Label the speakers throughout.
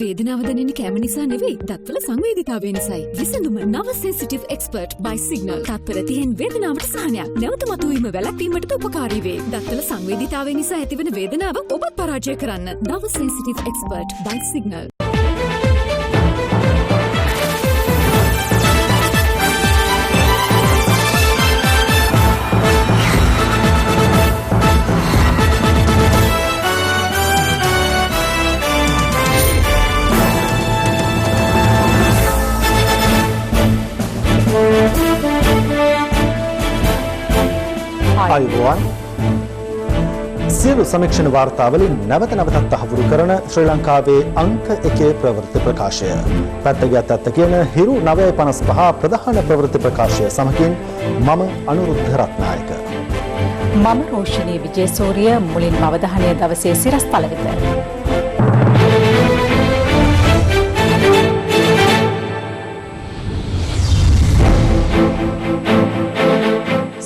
Speaker 1: වේදනාව දැනෙන්නේ කැම නිසා නෙවෙයි, දත්වල සංවේදීතාවය නිසායි. විසඳුම නව සෙන්සිටිව් එක්ස්පර්ට් by සිග්නල්. තත්පර 30න් වේදනාවට සහනයක්. නැවත මතුවීම වැළැක්වීමට උපකාරී වේ. දත්වල සංවේදීතාවය නිසා ඇතිවන වේදනාව ඔබත් පරාජය කරන්න. නව සෙන්සිටිව් එක්ස්පර්ට් by සිග්නල්.
Speaker 2: ආයුබෝවන් සියලු සමීක්ෂණ වාර්තාවලින් නැවත නැවතත් තහවුරු කරන ශ්‍රී ලංකාවේ අංක 1 ප්‍රවෘත්ති ප්‍රකාශය. පැත්තගියත් අත්ත කියන හිරු 9:55 ප්‍රධාන ප්‍රවෘත්ති ප්‍රකාශය සමගින් මම අනුරුද්ධ රත්නායක.
Speaker 3: මම රෝෂණී විජේසූරිය. මුලින්ම අවධානය දවසේ සිරස්තල වෙත.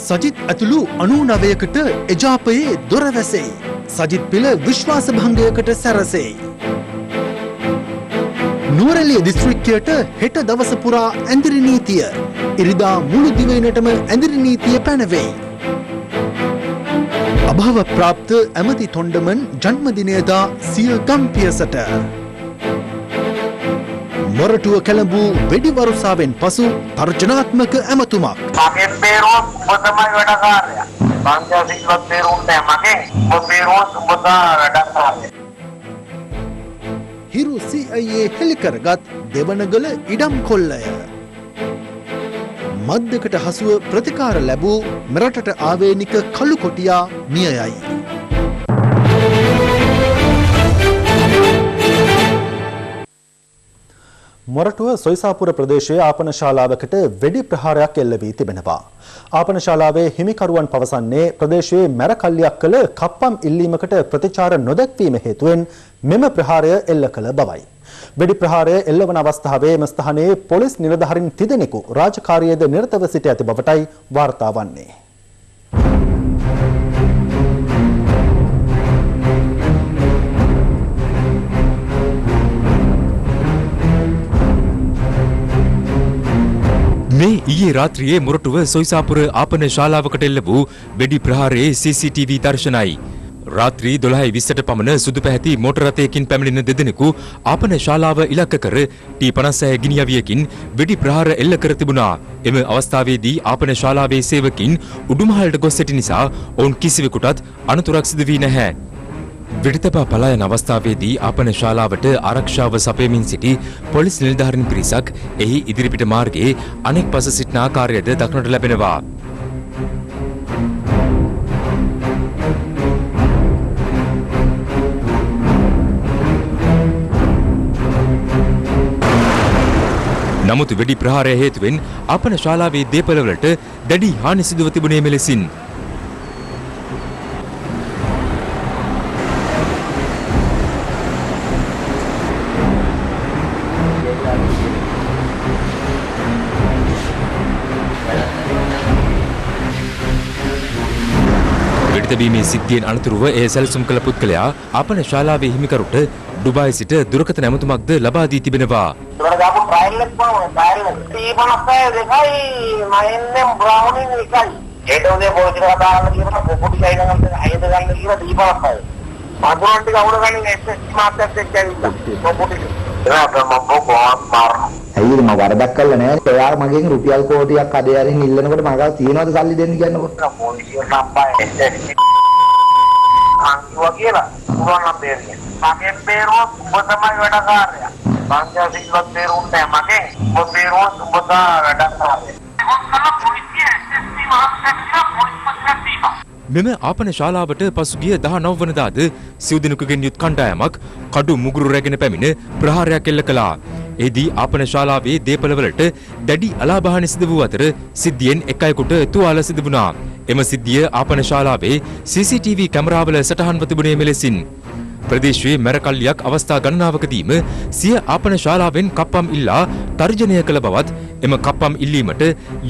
Speaker 4: සජිත් ඇතුළු 99කට එජාපයේ දොර වැසෙයි. සජිත් පිළ විශ්වාස භංගයකට සැරසෙයි. නුවරඑළිය දිස්ත්‍රික්කයට හෙට දවස පුරා ඇඳිරි නීතිය. ඉරිදා මුළු දිවයිනටම ඇඳිරි නීතිය පැනවෙයි. අභාව ප්‍රාප්ත ඇමති තොණ්ඩමන් ජන්මදිනයදා සිය ගම්පියසට. මොරටුව කැළඹූ වෙඩි වරුසාවෙන් පසු තර්ජනාත්මක ඇමතුමක්.
Speaker 5: මගෙන් බේරුවොත් උඹ තමයි වැඩකාරයා. පංචාසිකවත් බේරුන්නේ මගෙන්. උඹ බේරුවොත් උඹ තමයි වැඩකාරයා.
Speaker 4: හිරු CIA හෙළි කරගත් දෙවනගල ඉඩම් කොල්ලය. මද්දකට හසුව ප්‍රතිකාර ලැබූ මෙරටට ආවේනික කළු කොටියා මියයයි.
Speaker 2: මොරටුව සොයිසාපුර ප්‍රදේශයේ ආපන ශාලාවකට වෙඩි ප්‍රහාරයක් එල්ල වී තිබෙනවා. ආපන ශාලාවේ හිමිකරුවන් පවසන්නේ ප්‍රදේශයේ මැරකල්ලියක් කළ කප්පම් ඉල්ලීමකට ප්‍රතිචාර නොදැක්වීම හේතුවෙන් මෙම ප්‍රහාරය එල්ල කළ බවයි. වෙඩි ප්‍රහාරය එල්ලවන අවස්ථාවේ එම ස්ථානයේ පොලිස් නිලධාරීන් තිදෙනෙකු රාජකාරියේද නිරතව සිට ඇති බවටයි වාර්තා වන්නේ.
Speaker 6: මේ ඊයේ රාත්‍රියේ මොරටුව සොයිසාපුර ආපන ශාලාවකට එල්ල වූ වෙඩි ප්‍රහාරයේ CCTV දර්ශනයි. රාත්‍රී 12:20ට පමණ සුදු පැහැති මෝටර රථයකින් පැමිණෙන දෙදෙනෙකු ආපන ශාලාව ඉලක්ක කර T56 ගිනි අවියකින් වෙඩි ප්‍රහාර එල්ල කර තිබුණා. එම අවස්ථාවේදී ආපන ශාලාවේ සේවකින් උඩුමහලට ගොස් සිටි නිසා ඔවුන් කිසිවෙකුටත් අනතුරක් සිදු වී නැහැ. වෙඩිතබා පලා යන අවස්ථාවේදී ආපන ශාලාවට ආරක්ෂාව සපයමින් සිටි පොලිස් නිලධාරීන් පිරිසක් එහි ඉදිරිපිට මාර්ගයේ අනෙක් පස සිටින ආකාරයද දක්නට ලැබෙනවා. නමුත් වෙඩි ප්‍රහාරය හේතුවෙන් ආපන ශාලාවේ දේපළවලට දැඩි හානි සිදුව තිබුණේ මෙලෙසින්. වෙඩිතැබීමේ සිද්ධියෙන් අනතුරුව එය සැලසුම් කළ පුද්ගලයා ආපන ශාලාවේ හිමිකරුට ඩුබායි සිට දුරකථන ඇමතුමක්ද ලබා දී තිබෙනවා.
Speaker 5: ඒකට දාපු ට්‍රයිල් එක බලන්න ට්‍රයිල් එක. T56 දෙකයි මයින්නම් බ්‍රවුනින් එකයි. ඒට උදේ පොලිසිය කතා කරලා කියනවා පොඩි සයින් එකක් හයද ගන්න කියලා T56. මගුරන් ටික අවුල ගන්න SS මාත්‍යත් එක්ක ඇවිල්ලා. පොඩි. ඒක මම බොහොම මාරනවා.
Speaker 7: ඇයි මම වරදක් කළා නෑ. ඔයා මගෙන් රුපියල් කෝටියක් අඩේ අරින් ඉල්ලනකොට මම ගාව තියනවද සල්ලි දෙන්න කියන්නකොට.
Speaker 5: පොලිසිය සම්බයි SS. අංගුවා කියලා පුරාණ බේරිය. මගෙන් බේරුවොත් උඹ තමයි වැඩකාරයා. පංචාසිකවත් බේරුන්නේ මගෙන්. උඹ බේරුවොත් උඹ තමයි වැඩකාරයා.
Speaker 6: මෙම ආපන ශාලාවට පසුගිය 19 වනදාද සිව්දිනකුගෙන් යුත් කණ්ඩායමක් කඩු මුගුරු රැගෙන පැමිණ ප්‍රහාරයක් එල්ල කළා. එහිදී ආපන ශාලාවේ දේපළවලට දැඩි අලාභහානි සිදු වූ අතර සිද්ධියෙන් එක් අයෙකුට තුවාල සිදු වුණා. එම සිද්ධිය ආපන ශාලාවේ CCTV කැමරාවල සටහන්ව තිබුණේ මෙලෙසින්. ප්‍රදේශයේ මැරකල්ලියක් අවස්ථා ගණනාවකදීම සිය ආපන ශාලාවෙන් කප්පම් ඉල්ලා තර්ජනය කළ බවත් එම කප්පම් ඉල්ලීමට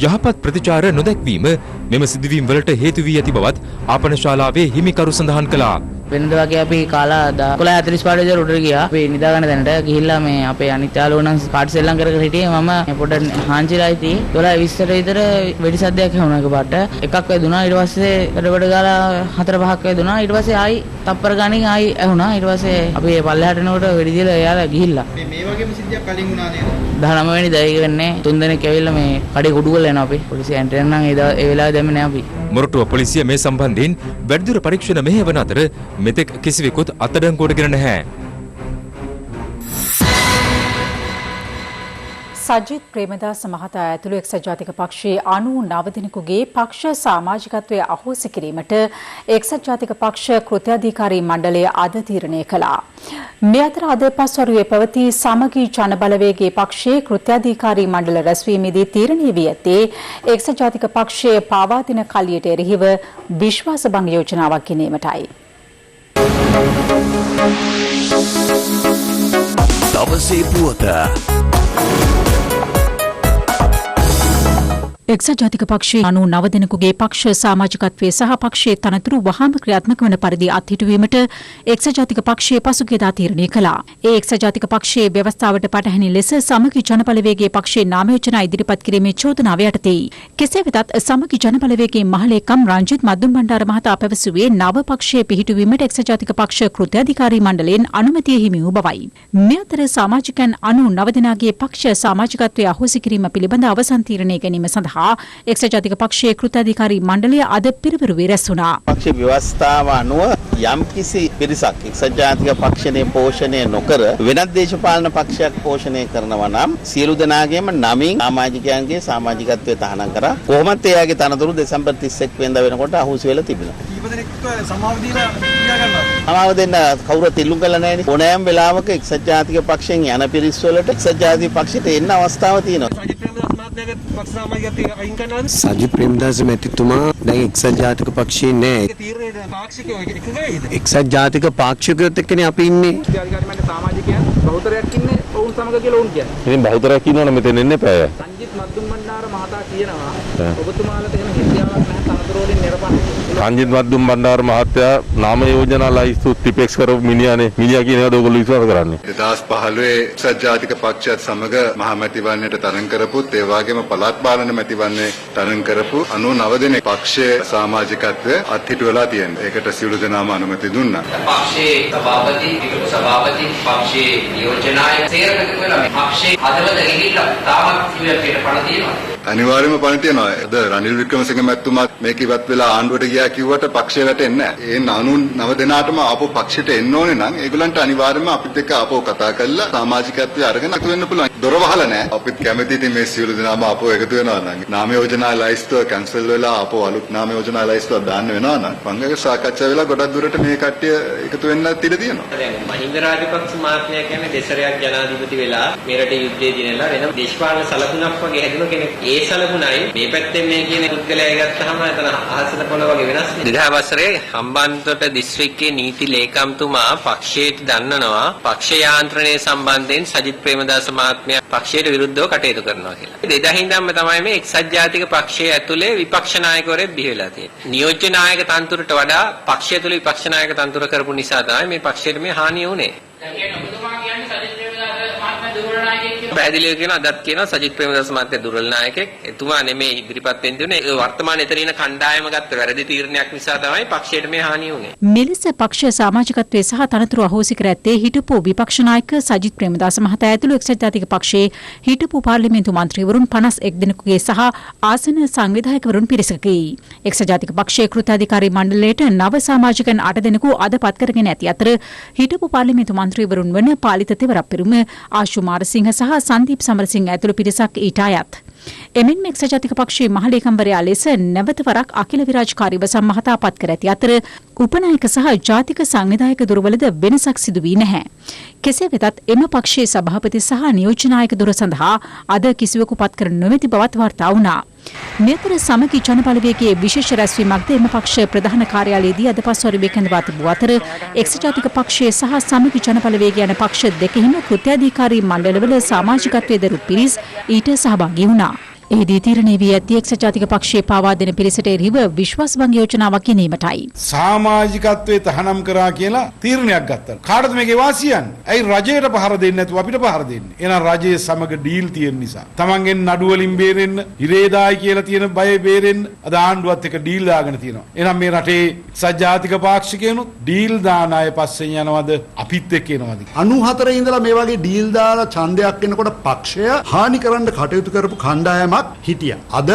Speaker 6: යහපත් ප්‍රතිචාර නොදැක්වීම මෙම සිදුවීම් වලට හේතු වී ඇති බවත් ආපන ශාලාවේ හිමිකරු සඳහන් කළා.
Speaker 8: වෙනද වගේ අපි කාලා 11:45 විතර උඩට ගියා. අපි නිදා ගන්න තැනට ගිහිල්ලා මේ අපේ අනිත් යාළුවෝ නම් කාට් සෙල්ලම් කර කර හිටියේ. මම පොඩ්ඩක් හාන්සිලා ඉතියි 12:20ට විතර වෙඩි සද්දයක් ඇහුණා එකපාරට. එකක් වැදුනා. ඊට පස්සේ වැඩ ගාලා 4-5ක් වැදුනා. ඊට පස්සේ ආයි තප්පර ගණන් ආයි ඇහුණා. ඊට පස්සේ අපි පල්ලෙහාට එනකොට වෙඩි දීලා එයාලා ගිහිල්ලා.
Speaker 9: මේ වගේම සිද්ධියක් කලින් වුණා නේද?
Speaker 8: 19 වෙනි දවසේ වෙන්නේ 3 දෙනෙක් ඇවිල්ලා මේ කඩේ කුඩු කරලා යනවා අපි. පොලිසිය එන්ටර් නම් ඒ වෙලාවේ දැම්මේ නෑ අපි.
Speaker 6: මොරටුව පොලිසිය මේ සම්බන්ධයෙන් වැඩිදුර පරීක්ෂණ මෙහෙයවන අතර මෙතෙක් කිසිවෙකුත් අත්අඩංගුවට ගෙන නැහැ.
Speaker 3: සජිත් ප්‍රේමදාස මහතා ඇතුළු එක්සත් ජාතික පක්ෂයේ 99 දෙනෙකුගේ පක්ෂ සමාජිකත්වය අහෝසි කිරීමට එක්සත් ජාතික පක්ෂ කෘත්‍යාධිකාරී මණ්ඩලය අද තීරණය කළා. මේ අතර අද පස්වරුවේ පැවති සමගී ජන බලවේගයේ පක්ෂයේ කෘත්‍යාධිකාරී මණ්ඩල රැස්වීමේදී තීරණය වී ඇත්තේ එක්සත් ජාතික පක්ෂයේ පාවා දෙන කලියට එරෙහිව විශ්වාස භංග යෝජනාවක් ගෙනීමටයි.
Speaker 4: දවසේ පුවත
Speaker 3: එක්සත් ජාතික පක්ෂයේ 99 දෙනෙකුගේ පක්ෂ සමාජිකත්වයේ සහ පක්ෂයේ තනතුරු වහාම ක්‍රියාත්මක වන පරිදි අත්හිටුවීමට එක්සත් ජාතික පක්ෂයේ පසුගියදා තීරණය කළා. ඒ එක්සත් ජාතික පක්ෂයේ ව්‍යවස්ථාවට පටහැනි ලෙස සමගි ජනබලවේගයේ පක්ෂයේ නාම යෝජනා ඉදිරිපත් කිරීමේ චෝදනාව යටතේ. කෙසේ වෙතත් සමගි ජනබලවේගයේ මහලේකම් රංජිත් මද්දුම්බණ්ඩාර මහතා පැවසුවේ නව පක්ෂයේ පිහිටුවීමට එක්සත් ජාතික පක්ෂ කෘත්‍යාධිකාරී මණ්ඩලයෙන් අනුමැතිය හිමි වූ බවයි. මේ අතර සමාජිකයන් 99 දෙනාගේ පක්ෂ සමාජිකත්වයේ අහෝසි කිරීම පිළිබඳ අවසන් තීරණය ගැනීම සඳහා එක්සත් ජාතික පක්ෂයේ කෘත්‍යාධිකාරී මණ්ඩලය අද පිරිවරුවේ රැස් වුණා.
Speaker 10: පක්ෂ ව්‍යවස්ථාව අනුව යම්කිසි පිරිසක් එක්සත් ජාතික පක්ෂණය පෝෂණය නොකර වෙනත් දේශපාලන පක්ෂයක් පෝෂණය කරනවා නම් සියලු දෙනාගේම නමින් සමාජිකයන්ගේ සමාජිකත්වය තහනම් කරා. කොහොමත් එයාගේ තනතුරු දෙසැම්බර් 31 වෙනිදා වෙනකොට අහුසු වෙලා තිබෙනවා. සමාව දෙන්න කවුරුත් ඉල්ලුම් කළා නැහැනේ. ඕනෑම වෙලාවක එක්සත් ජාතික පක්ෂයෙන් යන පිරිස් වලට එක්සත් ජාතික පක්ෂයට එන්න අවස්ථාව තියෙනවා.
Speaker 11: සජිත් ප්‍රේමදාස මැතිතුමා දැන් එක්සත් ජාතික පක්ෂයේ නෑ. එක්සත් ජාතික පාක්ෂිකයොත් එක්කනේ අපි ඉන්නේ.
Speaker 9: සමාජිකයන් බහුතරයක් ඉන්නේ ඔවුන් සමග කියලා ඔවුන් කියන්නේ.
Speaker 12: ඉතින් බහුතරයක් ඉන්නවනේ මෙතන එන්න එපා.
Speaker 9: සංජිත් මද්දුම්බණ්ඩාර මහතා කියනවා ඔබතුමාලට එහෙම හිතියාවක් නැහැ තනතුරු වලින් නිරපන්න.
Speaker 12: සංජිත් මද්දුම්බණ්ඩාර මහත්තයා නාම යෝජනා ලයිස්තු ටිපෙක්ස් කරපු මිනිහානේ. මිනිහා කියන ඒවාද ඔයගොල්ලෝ විශ්වාස කරන්නේ. 2015 එක්සත් ජාතික පක්ෂයත් සමග මහමැතිවරණයට තරඟ කරපුත් ඒ වගේම පළාත් පාලන මැතිවරණේ තරඟ කරපු 99 දෙනෙක් පක්ෂයේ සමාජිකත්වය අත්හිටුවලා තියෙනවා. ඒකට සියලු දෙනාම අනුමැතිය දුන්නා.
Speaker 13: පක්ෂයේ සභාපති, විකල්ප සභාපති, පක්ෂයේ නියෝජනාය සේරකට කියලා මේ පක්ෂයේ හදවත ගිහිල්ලා තාමත් ඉුවේකට පණ තියෙනවා.
Speaker 12: අනිවාර්යයෙන්ම පණ තියෙනවා. අද රනිල් වික්‍රමසිංහ මැතිතුමාත් මේක ඉවත් වෙලා ආණ්ඩුවට ගියා කිව්වට පක්ෂය වැටෙන්නේ නැහැ. ඒ 99 දෙනාටම ආපහු පක්ෂයට එන්න ඕනේ නම් ඒගොල්ලන්ට අනිවාර්යයෙන්ම අපිත් එක්ක ආපහු කතා කරලා සමාජිකත්වය අරගෙන එකතු වෙන්න පුළුවන්. දොර වහලා නැහැ. අපිත් කැමති ඉතින් මේ සියලු දෙනාම ආපහු එකතු වෙනවා නම් නාම යෝජනා ලයිස්තුව කැන්සල් වෙලා ආපහු අලුත් නාම යෝජනා ලයිස්තුව දාන්න වෙනවා නම් පංගක සාකච්ඡා වෙලා ගොඩක් දුරට මේ කට්ටිය එකතු වෙන්න ඉඩ තියෙනවා.
Speaker 13: දැන් මහින්ද රාජපක්ෂ මහත්මයා කියන්නේ දෙසරයක් ජනාධිපති වෙලා මේ රටේ යුද්ධයේ දිනලා වෙන දේශපාලන සලකුණක් වගේ හැදුණු කෙනෙක්. ඒ සලකුණයි මේ පැත්තෙන් මේ කියන පුද්ගලයා ගත්තාම එතන අහසට පොළ වගේ වෙනස් නේ. 2000 වසරේ හම්බන්තොට දිස්ත්‍රික්කයේ නීති ලේකම්තුමා පක්ෂයට දන්නනවා පක්ෂ යාන්ත්‍රණය සම්බන්ධයෙන් සජිත් ප්‍රේමදාස මහත්මයා පක්ෂයට විරුද්ධව කටයුතු කරනවා කියලා. 2000 ඉඳන්ම තමයි මේ එක්සත් ජාතික පක්ෂය ඇතුලේ විපක්ෂ නායකවරයෙක් බිහි වෙලා තියෙන්නේ. නියෝජ්‍ය නායක තනතුරට වඩා පක්ෂය තුළ විපක්ෂ නායක තනතුර කරපු නිසා තමයි මේ පක්ෂයට මේ හානිය වුනේ. පැහැදිලිව කියන අදත් කියනවා සජිත් ප්‍රේමදාස මහත්තයා දුර්වල නායකයෙක්. එතුමා නෙමෙයි ඉදිරිපත් වෙන්න දුන්නේ. ඒ වර්තමාන එතන ඉන කණ්ඩායම ගත්ත වැරදි තීරණයක් නිසා තමයි පක්ෂයට මේ හානිය වුනේ.
Speaker 3: මෙලෙස පක්ෂ සමාජිකත්වයේ සහ තනතුරු අහෝසි කර ඇත්තේ හිටපු විපක්ෂ නායක සජිත් ප්‍රේමදාස මහතා ඇතුළු එක්සත් ජාතික පක්ෂයේ හිටපු පාර්ලිමේන්තු මන්ත්‍රීවරුන් 51 දෙනෙකුගේ සහ ආසන සංවිධායකවරුන් පිරිසකයි. එක්සත් ජාතික පක්ෂයේ කෘත්‍යාධිකාරී මණ්ඩලයට නව සමාජිකයන් 8 දෙනෙකු අද පත් කරගෙන ඇති අතර හිටපු පාර්ලිමේන්තු මන්ත්‍රීවරුන් වන පාලිත තෙවරප්පෙරුම ආශු මාරසිංහ සහ සංදීප් සමරසිංහ ඇතුළු පිරිසක් ඊට අයත්. එමෙන්ම එක්සත් ජාතික පක්ෂයේ මහලේකම්වරයා ලෙස නැවත වරක් අකිල විරාජකාරී වසම් මහතා පත් කර ඇති අතර උපනායක සහ ජාතික සංවිධායක දුරවලද වෙනසක් සිදු වී නැහැ. කෙසේ වෙතත් එම පක්ෂයේ සභාපති සහ නියෝජ්‍යනායක දුර සඳහා අද කිසිවෙකු පත් කර නොමැති බවත් වාර්තා වුණා. මෙතර සමගි ජනබලවේගයේ විශේෂ රැස්වීමක්ද එම පක්ෂ ප්‍රධාන කාර්යාලයේදී අද පස්වරුවේ කැඳවා තිබූ අතර එක්සත් ජාතික පක්ෂයේ සහ සමගි ජනබලවේගය යන පක්ෂ දෙකෙහිම කෘත්‍යාධිකාරී මණ්ඩලවල සමාජිකත්වයේ දරු පිරිස් ඊට සහභාගී වුණා. එහිදී තීරණය වී ඇති එක්සත් ජාතික පක්ෂයේ පාවා දෙන පිරිසට එරෙහිව විශ්වාස භංග යෝජනාවක් ගෙනීමටයි.
Speaker 14: සමාජිකත්වයේ තහනම් කරා කියලා තීරණයක් ගත්තා. කාටද මේකේ වාසියන්? ඇයි රජයට පහර දෙන්නේ නැතුව අපිට පහර දෙන්නේ? එහෙනම් රජයේ සමග ඩීල් තියෙන නිසා. තමන්ගෙන් නඩු වලින් බේරෙන්න, ඉරේදායි කියලා තියෙන බය බේරෙන්න අද ආණ්ඩුවත් එක්ක ඩීල් දාගෙන තියෙනවා. එහෙනම් මේ රටේ එක්සත් ජාතික පාක්ෂිකයනුත් ඩීල් දාන අය පස්සෙන් යනවද? අපිත් එක්ක එනවද?
Speaker 15: 94 ඉඳලා මේ වගේ ඩීල් දාලා ඡන්දයක් එනකොට පක්ෂය හානි කරන්න කටයුතු කරපු කණ්ඩායමක් හිටියා. අද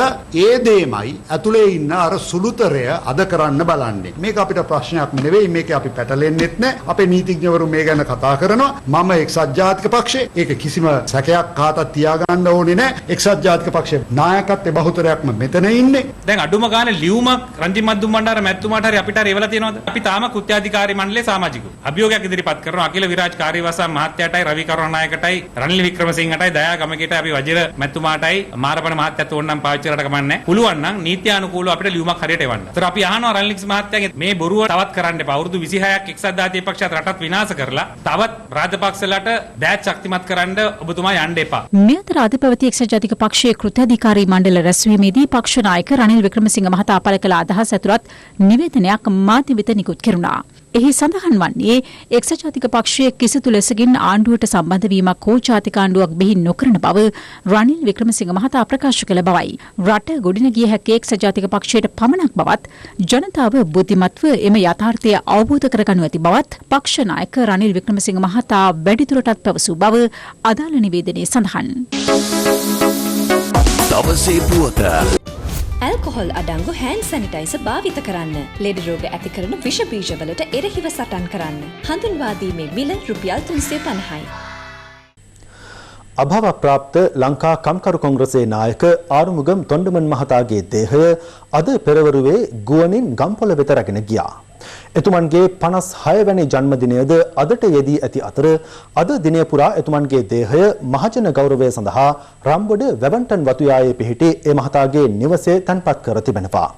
Speaker 15: ඒ දෙයමයි ඇතුලේ ඉන්න අර සුළුතරය අද කරන්න බලන්නේ. මේක අපිට ප්‍රශ්නයක් නෙවෙයි. මේක අපි පැටලෙන්නෙත් නැහැ. අපේ නීතිඥවරු මේ ගැන කතා කරනවා. මම එක්සත් ජාතික පක්ෂේ ඒක කිසිම සැකයක් කාටවත් තියාගන්න ඕනේ නැහැ. එක්සත් ජාතික පක්ෂයේ නායකත්වයේ බහුතරයක්ම මෙතන ඉන්නේ.
Speaker 9: දැන් අඩුම ගානේ ලියුමක් රංජිත් මද්දුම් බණ්ඩාර මැතිතුමාට හරි අපිට හරි එවලා තියෙනවද? අපි තාම කෘත්‍යාධිකාරී මණ්ඩලයේ සමාජිකයෝ අභියෝගයක් ඉදිරිපත් කරනවා. අකිල විරාජ් කාර්යවසම් මහත්තයාටයි රවි කරුණානායකටයි රනිල් වික්‍රමසිංහටයි දයා ගමකේට අපි වජිර මැතිතුමාටයි මාරපණ මහත්තයාත් ඕනනම් පාවිච්චි කරලා කමන්නේ. පුළුවන් නම් නීත්‍යානුකූලව අපිට ලියුමක් හරියට එවන්න. ඒතර අපි අහනවා රනිල් මහත්තයාගේ මේ බොරුව තවත් කරන්න එපා. අවුරුදු 26ක් එක්සත් ජාතික පක්ෂයත් රටත් විනාශ කරලා තවත් රාජපක්ෂලට දෑත් ශක්තිමත් කරන්න ඔබතුමා යන්න එපා.
Speaker 3: මේ අතර අද පැවති එක්සත් ජාතික පක්ෂයේ කෘත්‍යාධිකාරී මණ්ඩල රැස්වීමේදී පක්ෂ නායක රනිල් වික්‍රමසිංහ මහතා පළ කළ අදහස් ඇතුළත් නිවේදනයක් මාධ්‍ය වෙත නිකුත් කෙරුණා. එහි සඳහන් වන්නේ එක්සත් ජාතික පක්ෂයේ කිසිදු ලෙසකින් ආණ්ඩුවට සම්බන්ධ වීමක් හෝ ජාතික ආණ්ඩුවක් බිහි නොකරන බව රනිල් වික්‍රමසිංහ මහතා ප්‍රකාශ කළ බවයි. රට ගොඩනගිය හැකි එක්සත් ජාතික පක්ෂයට පමණක් බවත් ජනතාව බුද්ධිමත්ව එම යථාර්ථය අවබෝධ කරගනු ඇති බවත් පක්ෂ නායක රනිල් වික්‍රමසිංහ මහතා වැඩිදුරටත් පැවසූ බව අදාළ නිවේදනයේ සඳහන්.
Speaker 16: දවසේ පුවත
Speaker 1: ඇල්කොහොල් අඩංගු හෑන්ඩ් සැනිටයිසර් භාවිත කරන්න. ලෙඩ රෝග ඇති කරන විෂ බීජවලට එරෙහිව සටන් කරන්න. හඳුන්වා දීමේ මිල රුපියල් 350යි.
Speaker 2: අභාව ප්‍රාප්ත ලංකා කම්කරු කොංග්‍රසයේ නායක ආරුමුගම් තොණ්ඩමන් මහතාගේ දේහය අද පෙරවරුවේ ගුවනින් ගම්පොළ වෙත රැගෙන ගියා. එතුමන්ගේ 56 වැනි ජන්මදිනයද අදට යෙදී ඇති අතර අද දිනය පුරා එතුමන්ගේ දේහය මහජන ගෞරවය සඳහා රම්බොඩ වැවන්ටන් වතුයායේ පිහිටි ඒ මහතාගේ නිවසේ තැන්පත් කර තිබෙනවා.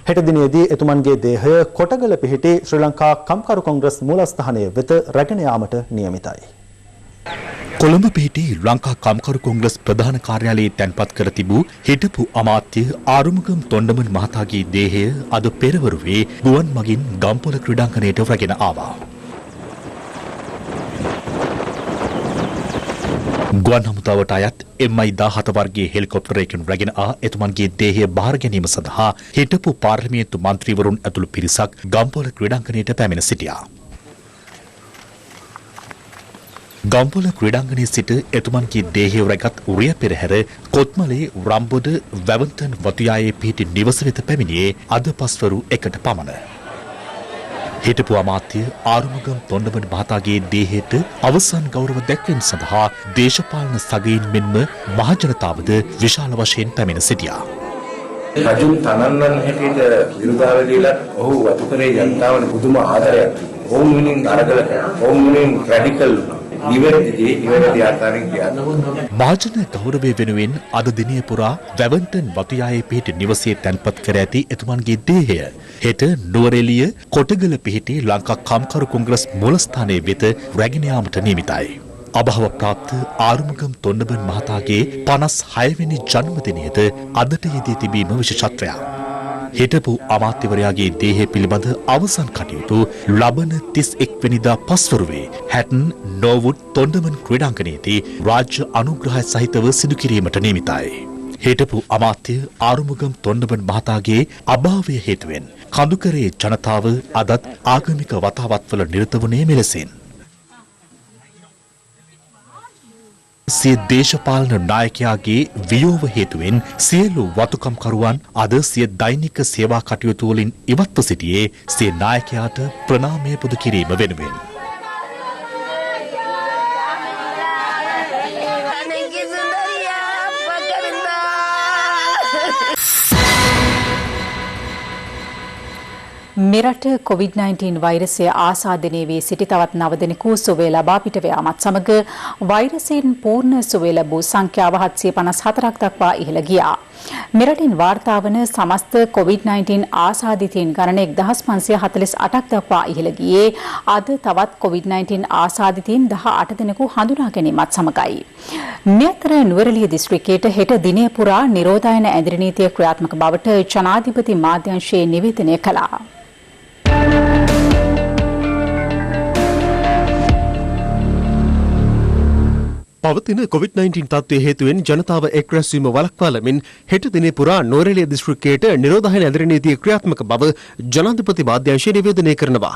Speaker 2: හෙට දිනයේදී එතුමන්ගේ දේහය කොටගල පිහිටි ශ්‍රී ලංකා කම්කරු කොංග්‍රස් මූලස්ථානය වෙත රැගෙන යාමට නියමිතයි.
Speaker 17: කොළඹ පිහිටි ලංකා කම්කරු කොංග්‍රස් ප්‍රධාන කාර්යාලයේ තැන්පත් කර තිබූ හිටපු අමාත්‍ය ආරුමුගම් තොණ්ඩමන් මහතාගේ දේහය අද පෙරවරුවේ ගුවන් මගින් ගම්පොළ ක්‍රීඩාංගණයට රැගෙන ආවා. ගුවන් හමුදාවට අයත් MI-17 වර්ගයේ හෙලිකොප්ටරයකින් රැගෙන ආ එතුමන්ගේ දේහය බාර ගැනීම සඳහා හිටපු පාර්ලිමේන්තු මන්ත්‍රීවරුන් ඇතුළු පිරිසක් ගම්පොළ ක්‍රීඩාංගණයට පැමිණ සිටියා. ගම්පොළ ක්‍රීඩාංගණයේ සිට එතුමන්ගේ දේහය රැගත් උරිය පෙරහැර කොත්මලේ රම්බොඩ වැවන්තන් වතුයායේ පිහිටි නිවස වෙත පැමිණියේ අද පස්වරු 1ට පමණ. හිටපු අමාත්‍ය ආරුමුගම් තොණ්ඩමන් මහතාගේ දේහයට අවසන් ගෞරව දැක්වීම සඳහා දේශපාලන සගයීන් මෙන්ම මහජනතාවද විශාල වශයෙන් පැමිණ සිටියා.
Speaker 18: රජුන් තනන්නන් හැටියට විරුදාවලීලා ඔහු වතුකරේ ජනතාවට පුදුම ආදරයක් තිබුණා. ඔවුන් වෙනින් අරගල ඔවුන් වෙනින් රැඩිකල්
Speaker 17: මහජන ගෞරවය වෙනුවෙන් අද දිනය පුරා වැවන්ටන් වතුයායේ පිහිටි නිවසේ තැන්පත් කර ඇති එතුමන්ගේ දේහය හෙට නුවරඑළිය කොටගල පිහිටි ලංකා කම්කරු කොංග්‍රස් මූලස්ථානයේ වෙත රැගෙන යාමට නියමිතයි. අභාව ප්‍රාප්ත ආරුමුගම් තොණ්ඩමන් මහතාගේ 56 වෙනි ජන්මදිනයද අදට යෙදී තිබීම විශේෂත්වයක්. හිටපු අමාත්‍යවරයාගේ දේහය පිළිබඳ අවසන් කටයුතු ලබන 31 වෙනිදා පස්වරුවේ හැටන් නෝවුඩ් තොණ්ඩමන් ක්‍රීඩාංගණයේදී රාජ්‍ය අනුග්‍රහය සහිතව සිදු කිරීමට නියමිතයි. හිටපු අමාත්‍ය ආරුමුගම් තොණ්ඩමන් මහතාගේ අභාවය හේතුවෙන් කඳුකරේ ජනතාව අදත් ආගමික වතාවත්වල නිරත වුණේ මෙලෙසින්. සිය දේශපාලන නායකයාගේ වියෝව හේතුවෙන් සියලු වතුකම්කරුවන් අද සිය දෛනික සේවා කටයුතු වලින් ඉවත්ව සිටියේ සිය නායකයාට ප්‍රණාමය පුද කිරීම වෙනුවෙන්.
Speaker 3: මෙරට COVID-19 වෛරසය ආසාදනය වී සිටි තවත් 9 දෙනෙකු සුවය ලබා පිටව යාමත් සමග වෛරසයෙන් පූර්ණ සුවය ලැබූ සංඛ්‍යාව 754ක් දක්වා ඉහළ ගියා. මෙරටින් වාර්තා වන සමස්ත COVID-19 ආසාදිතයින් ගණන 1548ක් දක්වා ඉහළ ගියේ අද තවත් COVID-19 ආසාදිතයින් 18 දෙනෙකු හඳුනා ගැනීමත් සමගයි. මේ අතර නුවරඑළිය දිස්ත්‍රික්කයට හෙට දිනය පුරා නිරෝධායන ඇඳිරි නීතිය ක්‍රියාත්මක බවට ජනාධිපති මාධ්‍යංශයේ නිවේදනය කළා.
Speaker 16: පවතින COVID-19 තත්ත්වය හේතුවෙන් ජනතාව එක් රැස්වීම වළක්වාලමින් හෙට දිනේ පුරා නුවරඑළිය දිස්ත්‍රික්කයට නිරෝධායන ඇඳිරි නීතිය ක්‍රියාත්මක බව ජනාධිපති මාධ්‍යංශය නිවේදනය කරනවා.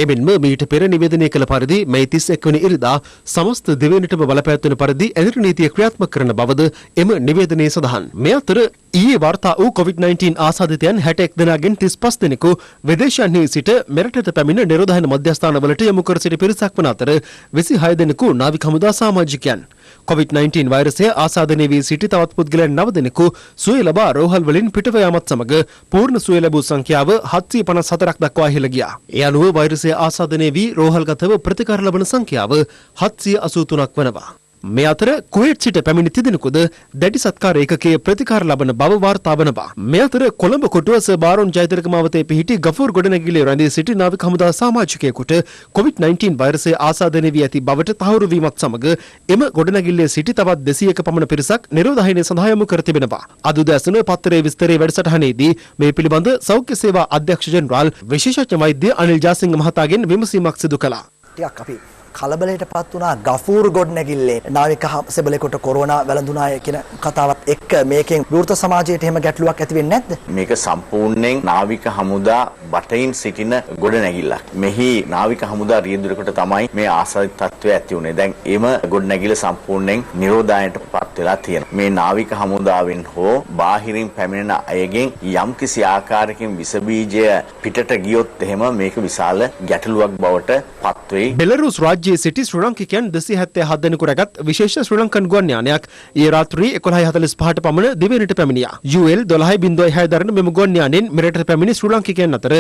Speaker 16: එමෙන්ම මීට පෙර නිවේදනය කළ පරිදි මේ 31 වන ඉරිදා සමස්ත දෙවැනිටම බලපෑත්වන පරිදි ඇඳිරි නීතිය ක්‍රියාත්මක කරන බවද එම නිවේදනයේ සඳහන්. මේ අතර ඊයේ වාර්තා වූ COVID-19 ආසාදිතයන් 61 දෙනාගෙන් 35 දෙනෙකු විදේශයන්හි සිට මෙරටට පැමිණ නිරෝධායන මධ්‍යස්ථානවලට යොමු කර සිටි පිරිසක් වන අතර 26 දෙනෙකු නාවික හමුදා සමාජිකයන්. COVID-19 වෛරසය ආසාදනය වී සිටි තවත් පුද්ගලයන් 9 දෙනෙකු සුවය ලබා රෝහල් වලින් පිටව යාමත් සමග පූර්ණ සුවය ලැබූ සංඛ්‍යාව 754ක් දක්වා ඉහළ ගියා. ඒ අනුව වෛරසය ආසාදනය වී රෝහල්ගතව ප්‍රතිකාර ලබන සංඛ්‍යාව 783ක් වනවා. මේ අතර කුවේට් සිට පැමිණි තිදෙනෙකුද දැඩි සත්කාර ඒකකයේ ප්‍රතිකාර ලබන බව වාර්තා වනවා. මේ අතර කොළඹ කොටුව සර් බාරොන් ජයතිලක මාවතේ පිහිටි ගෆූර් ගොඩනැගිල්ලේ රැඳී සිටි නාවික හමුදා සමාජිකයෙකුට COVID-19 වෛරසය ආසාදනය වී ඇති බවට තහවුරු වීමත් සමග එම ගොඩනැගිල්ලේ සිටි තවත් 200ක පමණ පිරිසක් නිරෝධායනය සඳහා යොමු කර තිබෙනවා. අද උදෑසන පත්තරේ විස්තරයේ වැඩසටහනේදී මේ පිළිබඳ සෞඛ්‍ය සේවා අධ්‍යක්ෂ ජෙනරාල් විශේෂඥ වෛද්‍ය අනිල් ජාසිංහ මහතාගෙන් විමසීමක් සිදු කළා.
Speaker 19: ටිකක් අපි කලබලයටපත් වුණා ගෆූර් ගොඩනැගිල්ලේ නාවික සෙබලෙකුට කොරෝනා වැළඳුනාය කියන කතාවත් එක්ක මේකෙන් විවෘත සමාජයට එහෙම ගැටලුවක් ඇති වෙන්නේ නැද්ද?
Speaker 10: මේක සම්පූර්ණයෙන් නාවික හමුදා බටයින් සිටින ගොඩනැගිල්ලක්. මෙහි නාවික හමුදා රියදුරකට තමයි මේ ආසාදිත තත්ත්වය ඇති වුනේ. දැන් එම ගොඩනැගිල්ල සම්පූර්ණයෙන් නිරෝධායනටපත් වෙලා තියෙනවා. මේ නාවික හමුදාවෙන් හෝ බාහිරින් පැමිණෙන අයගෙන් යම්කිසි ආකාරයකින් විස බීජය පිටට ගියොත් එහෙම මේක විශාල ගැටලුවක් බවට පත් වෙයි.
Speaker 16: බෙලරුස් රාජ්‍යයේ සිටි ශ්‍රී ලාංකිකයන් 277 දෙනෙකු රැගත් විශේෂ ශ්‍රී ලංකන් ගුවන් යානයක් ඊයේ රාත්‍රී 11:45ට පමණ දිවයිනට පැමිණියා. UL 12.06 දරන මෙම ගුවන් යානයෙන් මෙරටට පැමිණි ශ්‍රී ලාංකිකයන් අතර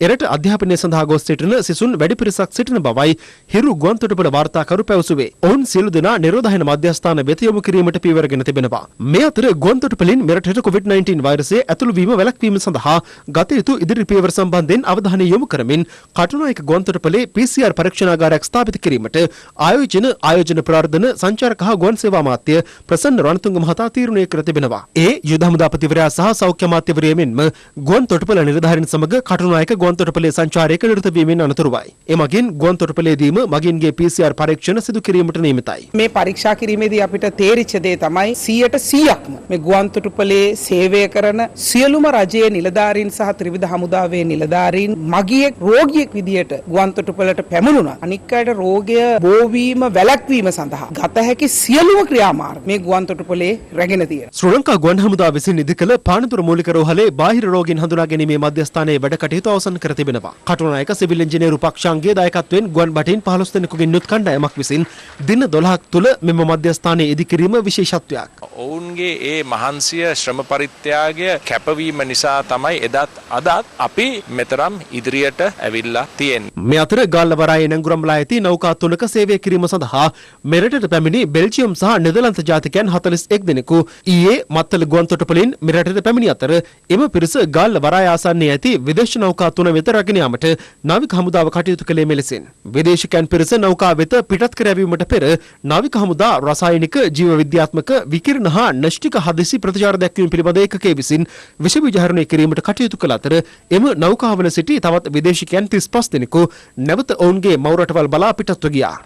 Speaker 16: එරට අධ්‍යාපනය සඳහා ගොස් සිටින සිසුන් වැඩි පිරිසක් සිටින බවයි හිරු ගුවන්තොටුපළ වාර්තාකරු පැවසුවේ. ඔවුන් සියලු දෙනා නිරෝධායන මධ්‍යස්ථාන වෙත යොමු කිරීමට පියවරගෙන තිබෙනවා. මේ අතර ගුවන්තොටුපළින් මෙරටට COVID-19 වෛරසය ඇතුළු වීම වැළැක්වීම සඳහා ගත යුතු ඉදිරි පියවර සම්බන්ධයෙන් අවධානය යොමු කරමින් කටුනායක ගුවන්තොටුපළේ PCR පරීක්ෂණාගාරයක් ස්ථාපිත කිරීමට ආයෝජන ප්‍රාර්ථන සංචාරක හා ගුවන් සේවා අමාත්‍ය ප්‍රසන්න රණතුංග මහතා තීරණය කර තිබෙනවා. ඒ යුද හමුදාපතිවරයා සහ සෞඛ්‍ය අමාත්‍යවරයා මෙන්ම ගුවන් තොටුපළ නිලධාරීන් සමග කටුනායක ගුවන් තොටුපළේ සංචාරයක නිරත වීමෙන් අනතුරුවයි. එමගින් ගුවන් තොටුපළේදීම මගින්ගේ PCR පරීක්ෂණ සිදු කිරීමට නියමිතයි.
Speaker 20: මේ පරීක්ෂා කිරීමේදී අපිට තේරිච්ච දේ තමයි 100%ක්ම මේ ගුවන් තොටුපළේ සේවය කරන සියලුම රජයේ නිලධාරීන් සහ ත්‍රිවිධ හමුදාවේ නිලධාරීන් මගියෙක් රෝගියෙක් විදියට ගුවන් තොටුපළට පැමුණුණා. අනික් අයට රෝගය බෝවීම වැළැක්වීම සඳහා ගත හැකි සියලුම ක්‍රියාමාර්ග මේ ගුවන් තොටුපළේ රැගෙන තියෙනවා.
Speaker 16: ශ්‍රී ලංකා ගුවන් හමුදාව විසින් ඉදිකළ පානදුර මූලික රෝහලේ බාහිර රෝගීන් හඳුනා ගැනීමේ මධ්‍යස්ථානයේ වැඩ කටයුතු අවසන් කර තිබෙනවා. කටුනායක සිවිල් ඉංජිනේරු පක්ෂාංගයේ දායකත්වයෙන් ගුවන් බටින් 15 දෙනෙකුගෙන් යුත් කණ්ඩායමක් විසින් දින 12ක් තුළ මෙම මධ්‍යස්ථානයේ ඉදිකිරීම විශේෂත්වයක්.
Speaker 21: ඔවුන්ගේ ඒ මහන්සිය ශ්‍රම පරිත්‍යාගය කැපවීම නිසා තමයි එදත් අදත් අපි මෙතරම් ඉදිරියට ඇවිල්ලා තියෙන්නේ.
Speaker 16: මේ අතර ගාල්ලවරායේ නැංගුරම්ලා ඇති නෞකා 3ක සේවය කිරීම සඳහා මෙරටට පැමිණි බෙල්ජියම් සහ නෙදර්ලන්ත ජාතිකයන් 41 දෙනෙකු ඊයේ මත්තල ගුවන් තොටුපළින් මෙරටට පැමිණි අතර එම පිරිස ගාල්ලවරාය ආසන්නයේ ඇති විදේශ නෞකා 3 වෙත රැගෙන යාමට නාවික හමුදාව කටයුතු කළේ මෙලෙසින්. විදේශිකයන් පිරිස නෞකා වෙත පිටත් කර යැවීමට පෙර නාවික හමුදා රසායනික ජීව විද්‍යාත්මක විකිරණ හා න්‍යෂ්ටික හදිසි ප්‍රතිචාර දැක්වීම පිළිබඳ ඒකකයේ විසින් විෂ විජහරණය කිරීමට කටයුතු කළ අතර එම නෞකාවල සිටි තවත් විදේශිකයන් 35 දෙනෙකු නැවත ඔවුන්ගේ මව් රටවල් බලා පිටත්ව ගියා.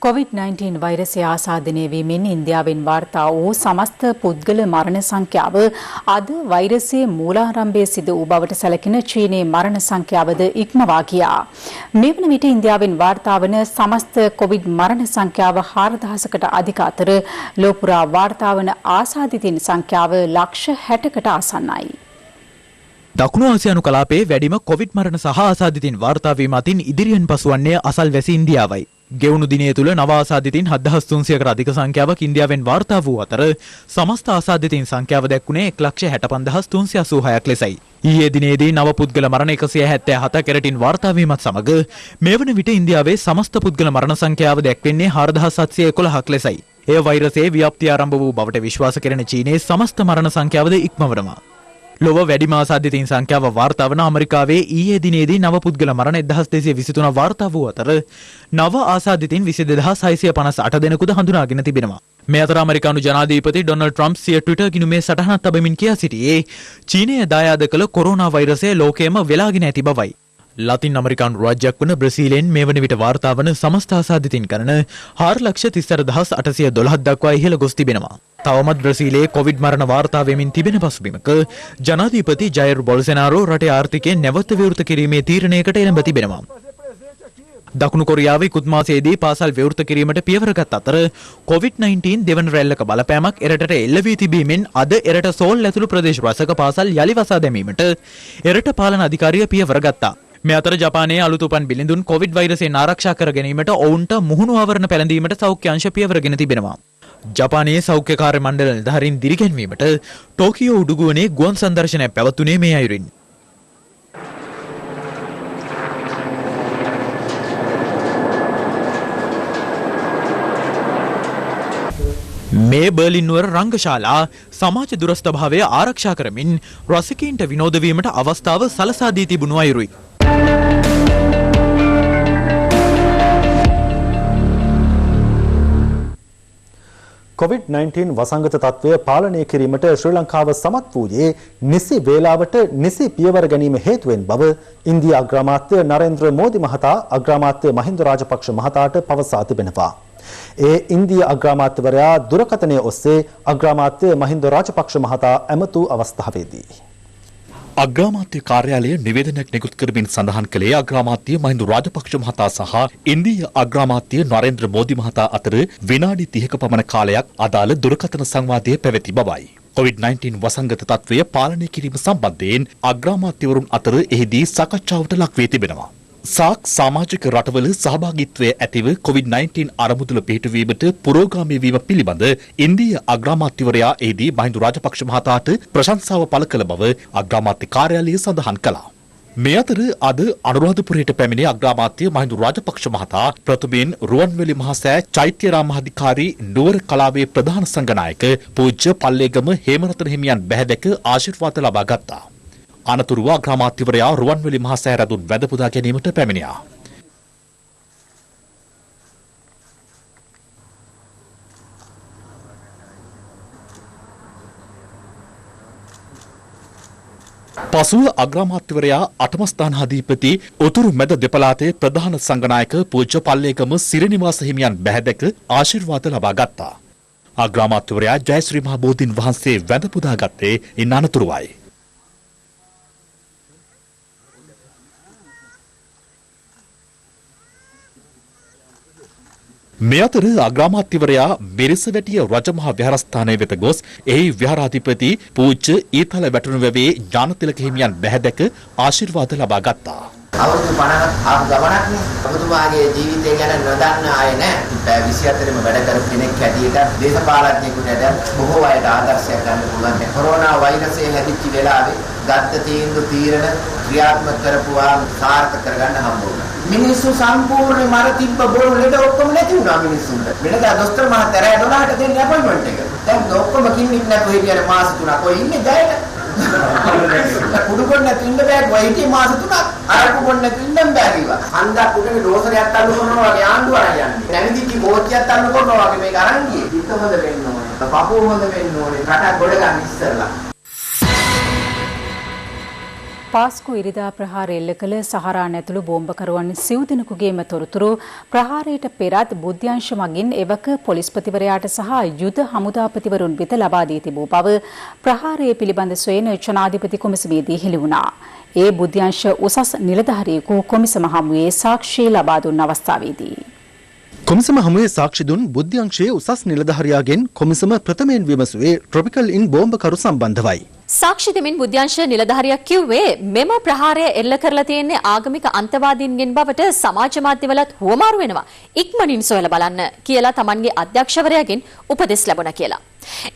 Speaker 3: COVID-19 වෛරසය ආසාදනය වීමෙන් ඉන්දියාවෙන් වාර්තා වූ සමස්ත පුද්ගල මරණ සංඛ්‍යාව අද වෛරසයේ මූලාරම්භයේ සිදු වූ බවට සැලකෙන චීනයේ මරණ සංඛ්‍යාවද ඉක්මවා ගියා. මේ වන විට ඉන්දියාවෙන් වාර්තා වන සමස්ත COVID මරණ සංඛ්‍යාව 4000කට අධික අතර ලෝපුරා වාර්තා වන ආසාදිතින් සංඛ්‍යාව ලක්ෂ 60කට ආසන්නයි.
Speaker 22: දකුණු ආසියානු කලාපයේ වැඩිම කොවිඩ් මරණ සහ ආසාදිතින් වාර්තා වීම අතින් ඉදිරියෙන් පසුවන්නේ අසල්වැසි ඉන්දියාවයි. ගෙවුණු දිනය තුළ නව ආසාදිතින් 7300කට අධික සංඛ්‍යාවක් ඉන්දියාවෙන් වාර්තා වූ අතර සමස්ත ආසාදිතින් සංඛ්‍යාව දැක්ුණේ 1,65,386ක් ලෙසයි. ඊයේ දිනේදී නව පුද්ගල මරණ 177 රැටින් වාර්තා වීමත් සමග මේ වන විට ඉන්දියාවේ සමස්ත පුද්ගල මරණ සංඛ්‍යාව දැක්වෙන්නේ 4711ක් ලෙසයි. එය වෛරසයේ ව්‍යාප්තිය ආරම්භ වූ බවට විශ්වාස කරන චීනයේ සමස්ත මරණ සංඛ්‍යාවද ඉක්මවනවා. ලොව වැඩිම ආසාදිතයින් සංඛ්‍යාව වාර්තා වන ඇමරිකාවේ ඊයේ දිනේදී නව පුද්ගල මරණ 1223 වාර්තා වූ අතර නව ආසාදිතයින් 22658 දෙනෙකුද හඳුනාගෙන තිබෙනවා. මේ අතර ඇමරිකානු ජනාධිපති ඩොනල්ඩ් ට්‍රම්ප් සිය ට්විටර් ගිණුමේ සටහනක් තබමින් කියා සිටියේ චීනය දායාද කළ කොරෝනා වෛරසය ලෝකයේම වෙලාගෙන ඇති බවයි. ලතින් ඇමරිකානු රාජ්‍යයක් වන බ්‍රසීලයෙන් මේ වන විට වාර්තා වන සමස්ත ආසාදිතින් ගණන 4,34,812 දක්වා ඉහළ ගොස් තිබෙනවා. තවමත් බ්‍රසීලයේ කොවිඩ් මරණ වාර්තා වෙමින් තිබෙන පසුබිමක ජනාධිපති ජයර් බොල්සනාරෝ රටේ ආර්ථිකය නැවත විවෘත කිරීමේ තීරණයකට එළඹ තිබෙනවා. දකුණු කොරියාව ඉකුත් මාසයේදී පාසල් විවෘත කිරීමට පියවරගත් අතර COVID-19 දෙවන රැල්ලක බලපෑමක් එරටට එල්ල වී තිබීමෙන් අද එරට සෝල් ඇතුළු ප්‍රදේශ රසක පාසල් යලි වසා දැමීමට එරට පාලන අධිකාරිය පියවර ගත්තා. මේ අතර ජපානයේ අලුත් උපන් බිලිඳුන් කොවිඩ් වෛරසයෙන් ආරක්ෂා කර ගැනීමට ඔවුන්ට මුහුණු ආවරණ පැළඳීමට සෞඛ්‍ය අංශ පියවරගෙන තිබෙනවා. ජපානයේ සෞඛ්‍ය කාර්ය මණ්ඩල නිලධාරීන් දිරිගැන්වීමට ටෝකියෝ උඩුගුවනේ ගුවන් සංදර්ශනයක් පැවැත්වුණේ මේ අයුරින්. මේ බර්ලින් නුවර රංගශාලා සමාජ දුරස්ථභාවය ආරක්ෂා කරමින් රසිකයින්ට විනෝද වීමට අවස්ථාව සලසා දී තිබුණු අයුරුයි.
Speaker 2: COVID-19 වසංගත තත්ත්වය පාලනය කිරීමට ශ්‍රී ලංකාව සමත් වූයේ නිසි වේලාවට නිසි පියවර ගැනීම හේතුවෙන් බව ඉන්දියා අග්‍රාමාත්‍ය නරේන්ද්‍ර මෝදි මහතා අග්‍රාමාත්‍ය මහින්ද රාජපක්ෂ මහතාට පවසා තිබෙනවා. ඒ ඉන්දියා අග්‍රාමාත්‍යවරයා දුරකථනය ඔස්සේ අග්‍රාමාත්‍ය මහින්ද රාජපක්ෂ මහතා ඇමතු අවස්ථාවේදී
Speaker 17: අග්‍රාමාත්‍ය කාර්යාලය නිවේදනයක් නිකුත් කරමින් සඳහන් කළේ අග්‍රාමාත්‍ය මහින්ද රාජපක්ෂ මහතා සහ ඉන්දීය අග්‍රාමාත්‍ය නරේන්ද්‍ර මෝදි මහතා අතර විනාඩි 30ක පමණ කාලයක් අදාළ දුරකථන සංවාදය පැවති බවයි. COVID-19 වසංගත තත්ත්වය පාලනය කිරීම සම්බන්ධයෙන් අග්‍රාමාත්‍යවරුන් අතර එහිදී සාකච්ඡාවට ලක් වී තිබෙනවා. සාක් සමාජික රටවල සහභාගීත්වය ඇතිව COVID-19 අරමුදල පිහිටුවීමට පුරෝගාමී වීම පිළිබඳ ඉන්දීය අග්‍රාමාත්‍යවරයා එහිදී මහින්ද රාජපක්ෂ මහතාට ප්‍රශංසාව පළ කළ බව අග්‍රාමාත්‍ය කාර්යාලය සඳහන් කළා. මේ අතර අද අනුරාධපුරයට පැමිණි අග්‍රාමාත්‍ය මහින්ද රාජපක්ෂ මහතා ප්‍රථමයෙන් රුවන්වැලි මහසෑය චෛත්‍යරාමාධිකාරී නුවර කලාවේ ප්‍රධාන සංඝනායක පූජ්‍ය පල්ලේගම හේමරතන හිමියන් බැහැ දැක ආශිර්වාද ලබා ගත්තා. අනතුරුව අග්‍රාමාත්‍යවරයා රුවන්වැලි මහසෑය රදුන් වැඳ පුදා ගැනීමට පැමිණියා. පසුව අග්‍රාමාත්‍යවරයා අටම ස්ථානාධිපති උතුරු මැද දෙපළාතේ ප්‍රධාන සංඝනායක පූජ්‍ය පල්ලේගම සිරිනිවාස හිමියන් බැහැ දැක ආශිර්වාද ලබා ගත්තා. අග්‍රාමාත්‍යවරයා ජයශ්‍රී මහ බෝධීන් වහන්සේ වැඳ පුදා ගත්තේ ඉන් අනතුරුවයි. මේ අතර අග්‍රාමාත්‍යවරයා බෙරසවැටිය රජමහා විහාරස්ථානය වෙත ගොස් එහි විහාරාධිපති පූජ්‍ය ඊතල වැටුණුවැවේ ඥානතිලක හිමියන් බැහැ දැක ආශිර්වාද ලබා ගත්තා.
Speaker 5: අවුරුදු 50ක් ආපු ගමනක්නේ. ඔබතුමාගේ ජීවිතය ගැන නොදන්න අය නැහැ. පැය 24ම වැඩ කරපු කෙනෙක් හැටියට දේශපාලඥයෙකුට බොහෝ අයට ආදර්ශයක් ගන්න පුළුවන්. කොරෝනා වෛරසය හැදිච්ච වෙලාවේ ගත්ත තීන්දුව ක්‍රියාත්මක කරපුවා සාර්ථක කරගන්න හම්බ වුණා. මිනිස්සු සම්පූර්ණ මර තිබ්බ බොරු ලෙඩ ඔක්කොම නැති වුණා මිනිස්සුන්ට. වෙනදා දොස්තර මහත්තයා 12ට දෙන්නේ අපොයින්ට්මන්ට් එක. දැන් ඔක්කොම කින්නික් නැතුව හිටියන මාස 3ක්. ඔය ඉන්නේ ජයන. කුඩු කොට නැතුව ඉන්න බෑ. ඔය හිටියේ මාස 3ක්. අරකු කොට නැතුව ඉන්න බෑ කිව්වා. හන්දා කුඩේ රෝසරයක් අල්ල කරනවා වගේ ආණ්ඩුව අරන් යන්නේ. නැවිදිච්ච කෝච්චියක් අල්ල කරනවා වගේ මේක අරන් ගියේ. පිට හොඳ වෙන්න ඕනේ. පපුව හොඳ වෙන්න ඕනේ. රටක් ගොඩ ගන්න ඉස්සෙල්ලා.
Speaker 3: පාස්කු ඉරිදා ප්‍රහාර එල්ල කළ සහරාන් ඇතුළු බෝම්බකරුවන් සිව් දෙනෙකුගේම තොරතුරු ප්‍රහාරයට පෙරත් බුද්ධ්‍යංශ මගින් එවක පොලිස්පතිවරයාට සහ යුද හමුදාපතිවරුන් වෙත ලබා දී තිබූ බව ප්‍රහාරය පිළිබඳ සොයන ජනාධිපති කොමිසමේදී හෙළි වුණා. ඒ බුද්ධ්‍යංශ උසස් නිලධාරියෙකු කොමිසම හමුවේ සාක්ෂි ලබා දුන් අවස්ථාවේදී
Speaker 2: කොමිසම හමුවේ සාක්ෂි දුන් බුද්ධ්‍යංශයේ උසස් නිලධාරියාගෙන් කොමිසම ප්‍රථමයෙන් විමසුවේ ට්‍රොපිකල් ඉන් බෝම්බකරු සම්බන්ධවයි.
Speaker 7: සාක්ෂි දෙමින් බුද්ධ්‍යංශ නිලධාරියක් කිව්වේ මෙම ප්‍රහාරය එල්ල කරලා තියෙන්නේ ආගමික අන්තවාදීන්ගෙන් බවට සමාජ මාධ්‍යවලත් හුවමාරු වෙනවා. ඉක්මනින් සොයලා බලන්න කියලා Tamanගේ අධ්‍යක්ෂවරයාගෙන් උපදෙස් ලැබුණා කියලා.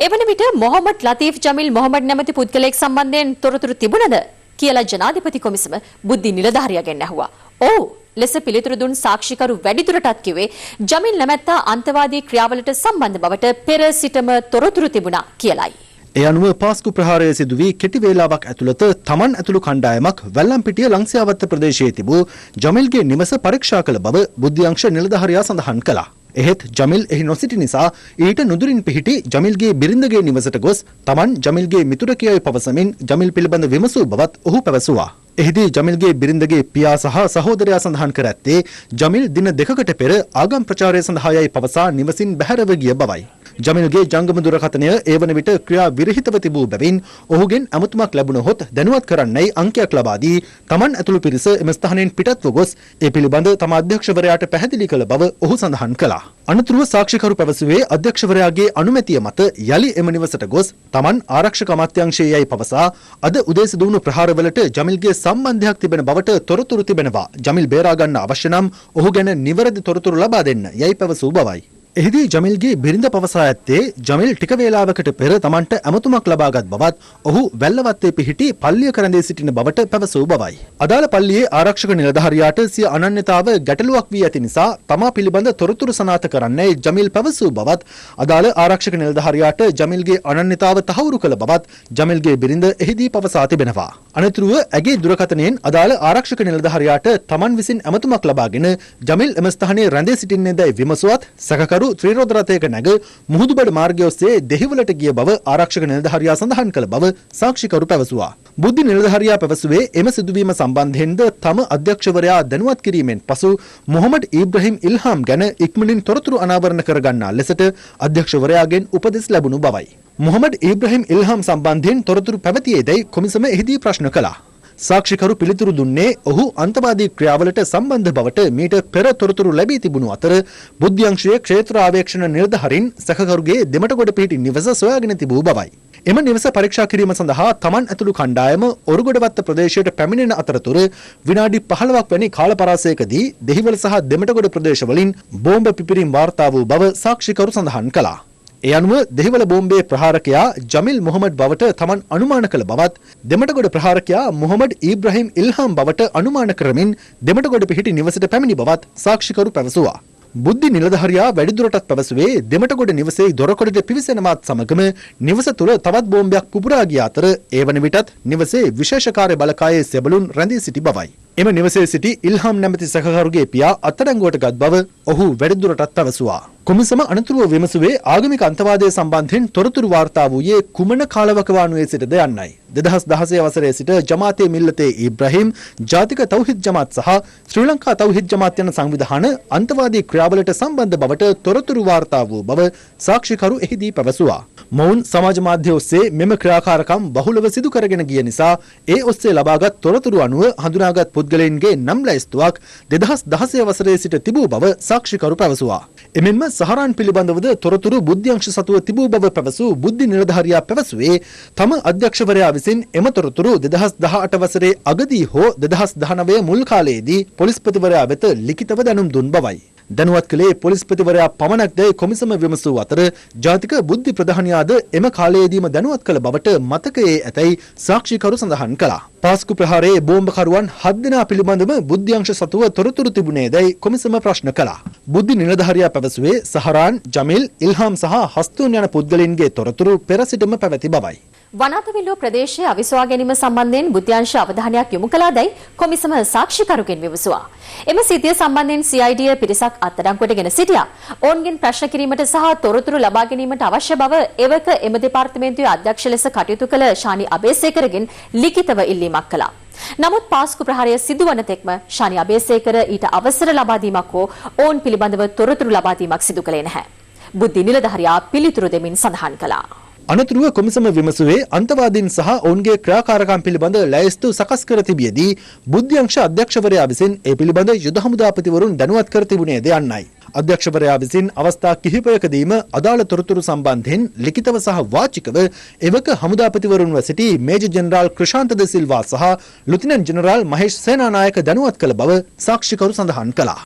Speaker 7: එවන විට මොහොමඩ් ලතීෆ් ජමීල් මොහොමඩ් නැමැති පුද්ගලයෙක් සම්බන්ධයෙන් තොරතුරු තිබුණද කියලා ජනාධිපති කොමිසම බුද්ධි නිලධාරියාගෙන් ඇහුවා. ඔව් ලෙස පිළිතුරු දුන් සාක්ෂිකරු වැඩිදුරටත් කිව්වේ ජමිල් නැමැත්තා අන්තවාදී ක්‍රියාවලට සම්බන්ධ බවට පෙර සිටම තොරතුරු තිබුණා කියලයි.
Speaker 2: ඒ අනුව පාස්කු ප්‍රහාරය සිදු වී කෙටි වේලාවක් ඇතුළත තමන් ඇතුළු කණ්ඩායමක් වැල්ලම්පිටිය ලංසියාවත්ත ප්‍රදේශයේ තිබූ ජමිල්ගේ නිවස පරීක්ෂා කළ බව බුද්ධි අංශ නිලධාරියා සඳහන් කළා. එහෙත් ජමිල් එහි නොසිටි නිසා ඊට නුදුරින් පිහිටි ජමිල්ගේ බිරිඳගේ නිවසට ගොස් තමන් ජමිල්ගේ මිතුරකයයි පවසමින් ජමිල් පිළිබඳ විමසූ බවත් ඔහු පැවසුවා. එහිදී ජමිල්ගේ බිරිඳගේ පියා සහ සහෝදරයා සඳහන් කර ඇත්තේ ජමිල් දින දෙකකට පෙර ආගම් ප්‍රචාරය සඳහා යයි පවසා නිවසින් බැහැරව ගිය බවයි. ජමිල්ගේ ජංගම දුරකථනය ඒ වන විට ක්‍රියා විරහිතව තිබූ බැවින් ඔහුගෙන් ඇමතුමක් ලැබුණහොත් දැනුවත් කරන්නයි අංකයක් ලබා දී තමන් ඇතුළු පිරිස එම ස්ථානයෙන් පිටත්ව ගොස් ඒ පිළිබඳ තම අධ්‍යක්ෂවරයාට පැහැදිලි කළ බව ඔහු සඳහන් කළා. අනතුරුව සාක්ෂිකරු පැවසුවේ අධ්‍යක්ෂවරයාගේ අනුමැතිය මත යලි එම නිවසට ගොස් තමන් ආරක්ෂක අමාත්‍යාංශයේ යයි පවසා අද උදේ සිදු වුණු ප්‍රහාරවලට ජමිල්ගේ සම්බන්ධයක් තිබෙන බවට තොරතුරු තිබෙනවා. ජමිල් බේරා ගන්න අවශ්‍ය නම් ඔහු ගැන නිවැරදි තොරතුරු ලබා දෙන්න යයි පැවසූ බවයි. එහිදී ජමිල්ගේ බිරිඳ පවසා ඇත්තේ ජමිල් ටික වේලාවකට පෙර තමන්ට ඇමතුමක් ලබාගත් බවත් ඔහු වැල්ලවත්තේ පිහිටි පල්ලිය කරඳේ සිටින බවට පැවසූ බවයි. අදාළ පල්ලියේ ආරක්ෂක නිලධාරියාට සිය අනන්‍යතාව ගැටලුවක් වී ඇති නිසා තමා පිළිබඳ තොරතුරු සනාථ කරන්නයි ජමිල් පැවසූ බවත් අදාළ ආරක්ෂක නිලධාරියාට ජමිල්ගේ අනන්‍යතාව තහවුරු කළ බවත් ජමිල්ගේ බිරිඳ එහිදී පවසා තිබෙනවා. අනතුරුව ඇගේ දුරකථනයෙන් අදාළ ආරක්ෂක නිලධාරියාට තමන් විසින් ඇමතුමක් ලබාගෙන ජමිල් එම ස්ථානයේ රැඳී සිටින්නේදයි විමසුවත් සැකකරු ත්‍රිරෝද රථයක නැග මුහුදුබඩ මාර්ගය ඔස්සේ දෙහිවලට ගිය බව ආරක්ෂක නිලධාරියා සඳහන් කළ බව සාක්ෂිකරු පැවසුවා. බුද්ධි නිලධාරියා පැවසුවේ එම සිදුවීම සම්බන්ධයෙන්ද තම අධ්‍යක්ෂවරයා දැනුවත් කිරීමෙන් පසු මොහමඩ් ඉබ්‍රහීම් ඉල්හාම් ගැන ඉක්මනින් තොරතුරු අනාවරණ කරගන්නා ලෙසට අධ්‍යක්ෂවරයාගෙන් උපදෙස් ලැබුණු බවයි. මොහමඩ් ඉබ්‍රහීම් ඉල්හාම් සම්බන්ධයෙන් තොරතුරු පැවතියේදයි කොමිසම එහිදී ප්‍රශ්න කළා. සාක්ෂිකරු පිළිතුරු දුන්නේ ඔහු අන්තවාදී ක්‍රියාවලට සම්බන්ධ බවට මීට පෙර තොරතුරු ලැබී තිබුණු අතර බුද්ධි අංශයේ ක්ෂේත්‍ර ආවේක්ෂණ නිලධාරීන් සැකකරුගේ දෙමටගොඩ පිහිටි නිවස සොයාගෙන තිබූ බවයි. එම නිවස පරීක්ෂා කිරීම සඳහා තමන් ඇතුළු කණ්ඩායම ඔරුගොඩවත්ත ප්‍රදේශයට පැමිණෙන අතරතුර විනාඩි 15ක් වැනි කාල පරාසයකදී දෙහිවල සහ දෙමටගොඩ ප්‍රදේශවලින් බෝම්බ පිපිරීම් වාර්තා වූ බව සාක්ෂිකරු සඳහන් කළා. ඒ අනුව දෙහිවල බෝම්බේ ප්‍රහාරකයා ජමිල් මොහමඩ් බවට තමන් අනුමාන කළ බවත් දෙමටගොඩ ප්‍රහාරකයා මොහමඩ් ඉබ්‍රහීම් ඉල්හාම් බවට අනුමාන කරමින් දෙමටගොඩ පිහිටි නිවසට පැමිණි බවත් සාක්ෂිකරු පැවසුවා. බුද්ධි නිලධාරියා වැඩිදුරටත් පැවසුවේ දෙමටගොඩ නිවසේ දොරකොඩට පිවිසෙනවත් සමගම නිවස තුළ තවත් බෝම්බයක් පුපුරා ගිය අතර ඒ වන විටත් නිවසේ විශේෂ කාර්ය බලකායේ සෙබළුන් රැඳී සිටි බවයි. එම නිවසේ සිටි ඉල්හාම් නැමැති සැකකරුගේ පියා අත්අඩංගුවට ගත් බව ඔහු වැඩිදුරටත් පැවසුවා. කොමිසම අනතුරුව විමසුවේ ආගමික අන්තවාදය සම්බන්ධයෙන් තොරතුරු වාර්තා වූයේ කුමන කාලවකවානුවේ සිටද යන්නයි. 2016 වසරේ සිට ජමාතේ මිල්ලතේ ඉබ්‍රහීම් ජාතික තෞහිද් ජමාත් සහ ශ්‍රී ලංකා තෞහිද් ජමාත් යන සංවිධාන අන්තවාදී ක්‍රියාවලට සම්බන්ධ බවට තොරතුරු වාර්තා වූ බව සාක්ෂිකරු එහිදී පැවසුවා. මොවුන් සමාජ මාධ්‍ය ඔස්සේ මෙම ක්‍රියාකාරකම් බහුලව සිදු කරගෙන ගිය නිසා ඒ ඔස්සේ ලබාගත් තොරතුරු අනුව හඳුනාගත් පුද්ගලයන්ගේ නම් ලැයිස්තුවක් 2016 වසරේ සිට තිබූ බව සාක්ෂිකරු පැවසුවා. එමෙන්ම සහරාන් පිළිබඳවද තොරතුරු බුද්ධි අංශ සතුව තිබූ බව පැවසූ බුද්ධි නිලධාරියා පැවසුවේ තම අධ්‍යක්ෂවරයා විසින් එම තොරතුරු 2018 වසරේ අගදී හෝ 2019 මුල් කාලයේදී පොලිස්පතිවරයා වෙත ලිඛිතව දැනුම් දුන් බවයි. දැනුවත් කළේ පොලිස්පතිවරයා පමණක්දයි කොමිසම විමසූ අතර ජාතික බුද්ධි ප්‍රධානියාද එම කාලයේදීම දැනුවත් කළ බවට මතකයේ ඇතැයි සාක්ෂිකරු සඳහන් කළා. පාස්කු ප්‍රහාරයේ බෝම්බකරුවන් 7 දෙනා පිළිබඳව බුද්ධි අංශ සතුව තොරතුරු තිබුණේදයි කොමිසම ප්‍රශ්න කළා. බුද්ධි නිලධාරියා පැවසුවේ සහරාන්, ජමිල්, ඉල්හාම් සහ හස්තුන් යන පුද්ගලයන්ගේ තොරතුරු පෙර සිටම පැවති බවයි.
Speaker 7: වනාතවිල්ලෝ ප්‍රදේශයේ අවිසවා ගැනීම සම්බන්ධයෙන් බුද්ධාංශ අවධානයක් යොමු කළාදැයි කොමිසම සාක්ෂිකරුගෙන් විමසුවා. එම සිද්ධිය සම්බන්ධයෙන් CID පිරිසක් අත්අඩංගුවටගෙන සිටියා. ඔවුන්ගෙන් ප්‍රශ්න කිරීමට සහ තොරතුරු ලබා ගැනීමට අවශ්‍ය බව එවක එම දෙපාර්තමේන්තුවේ අධ්‍යක්ෂ ලෙස කටයුතු කළ ශානි අබේසේකරගෙන් ලිඛිතව ඉල්ලීමක් කළා. නමුත් පාස්කු ප්‍රහාරය සිදුවන තෙක්ම ශානි අබේසේකර ඊට අවසර ලබා දීමක් හෝ ඔවුන් පිළිබඳව තොරතුරු ලබා දීමක් සිදු කළේ නැහැ. බුද්ධි නිලධාරියා පිළිතුරු දෙමින් සඳහන් කළා.
Speaker 2: අනතුරුව කොමිසම විමසුවේ අන්තවාදීන් සහ ඔවුන්ගේ ක්‍රියාකාරකම් පිළිබඳ ලැයිස්තු සකස් කර තිබියදී බුද්ධි අංශ අධ්‍යක්ෂවරයා විසින් ඒ පිළිබඳ යුද හමුදාපතිවරුන් දැනුවත් කර තිබුණේද යන්නයි. අධ්‍යක්ෂවරයා විසින් අවස්ථා කිහිපයකදීම අදාළ තොරතුරු සම්බන්ධයෙන් ලිඛිතව සහ වාචිකව එවක හමුදාපතිවරුන්ව සිටි මේජර් ජෙනරාල් ක්‍රිෂාන්ත ද සිල්වා සහ ලුතිනන්ට් ජෙනරාල් මහේෂ් සේනානායක දැනුවත් කළ බව සාක්ෂිකරු සඳහන් කළා.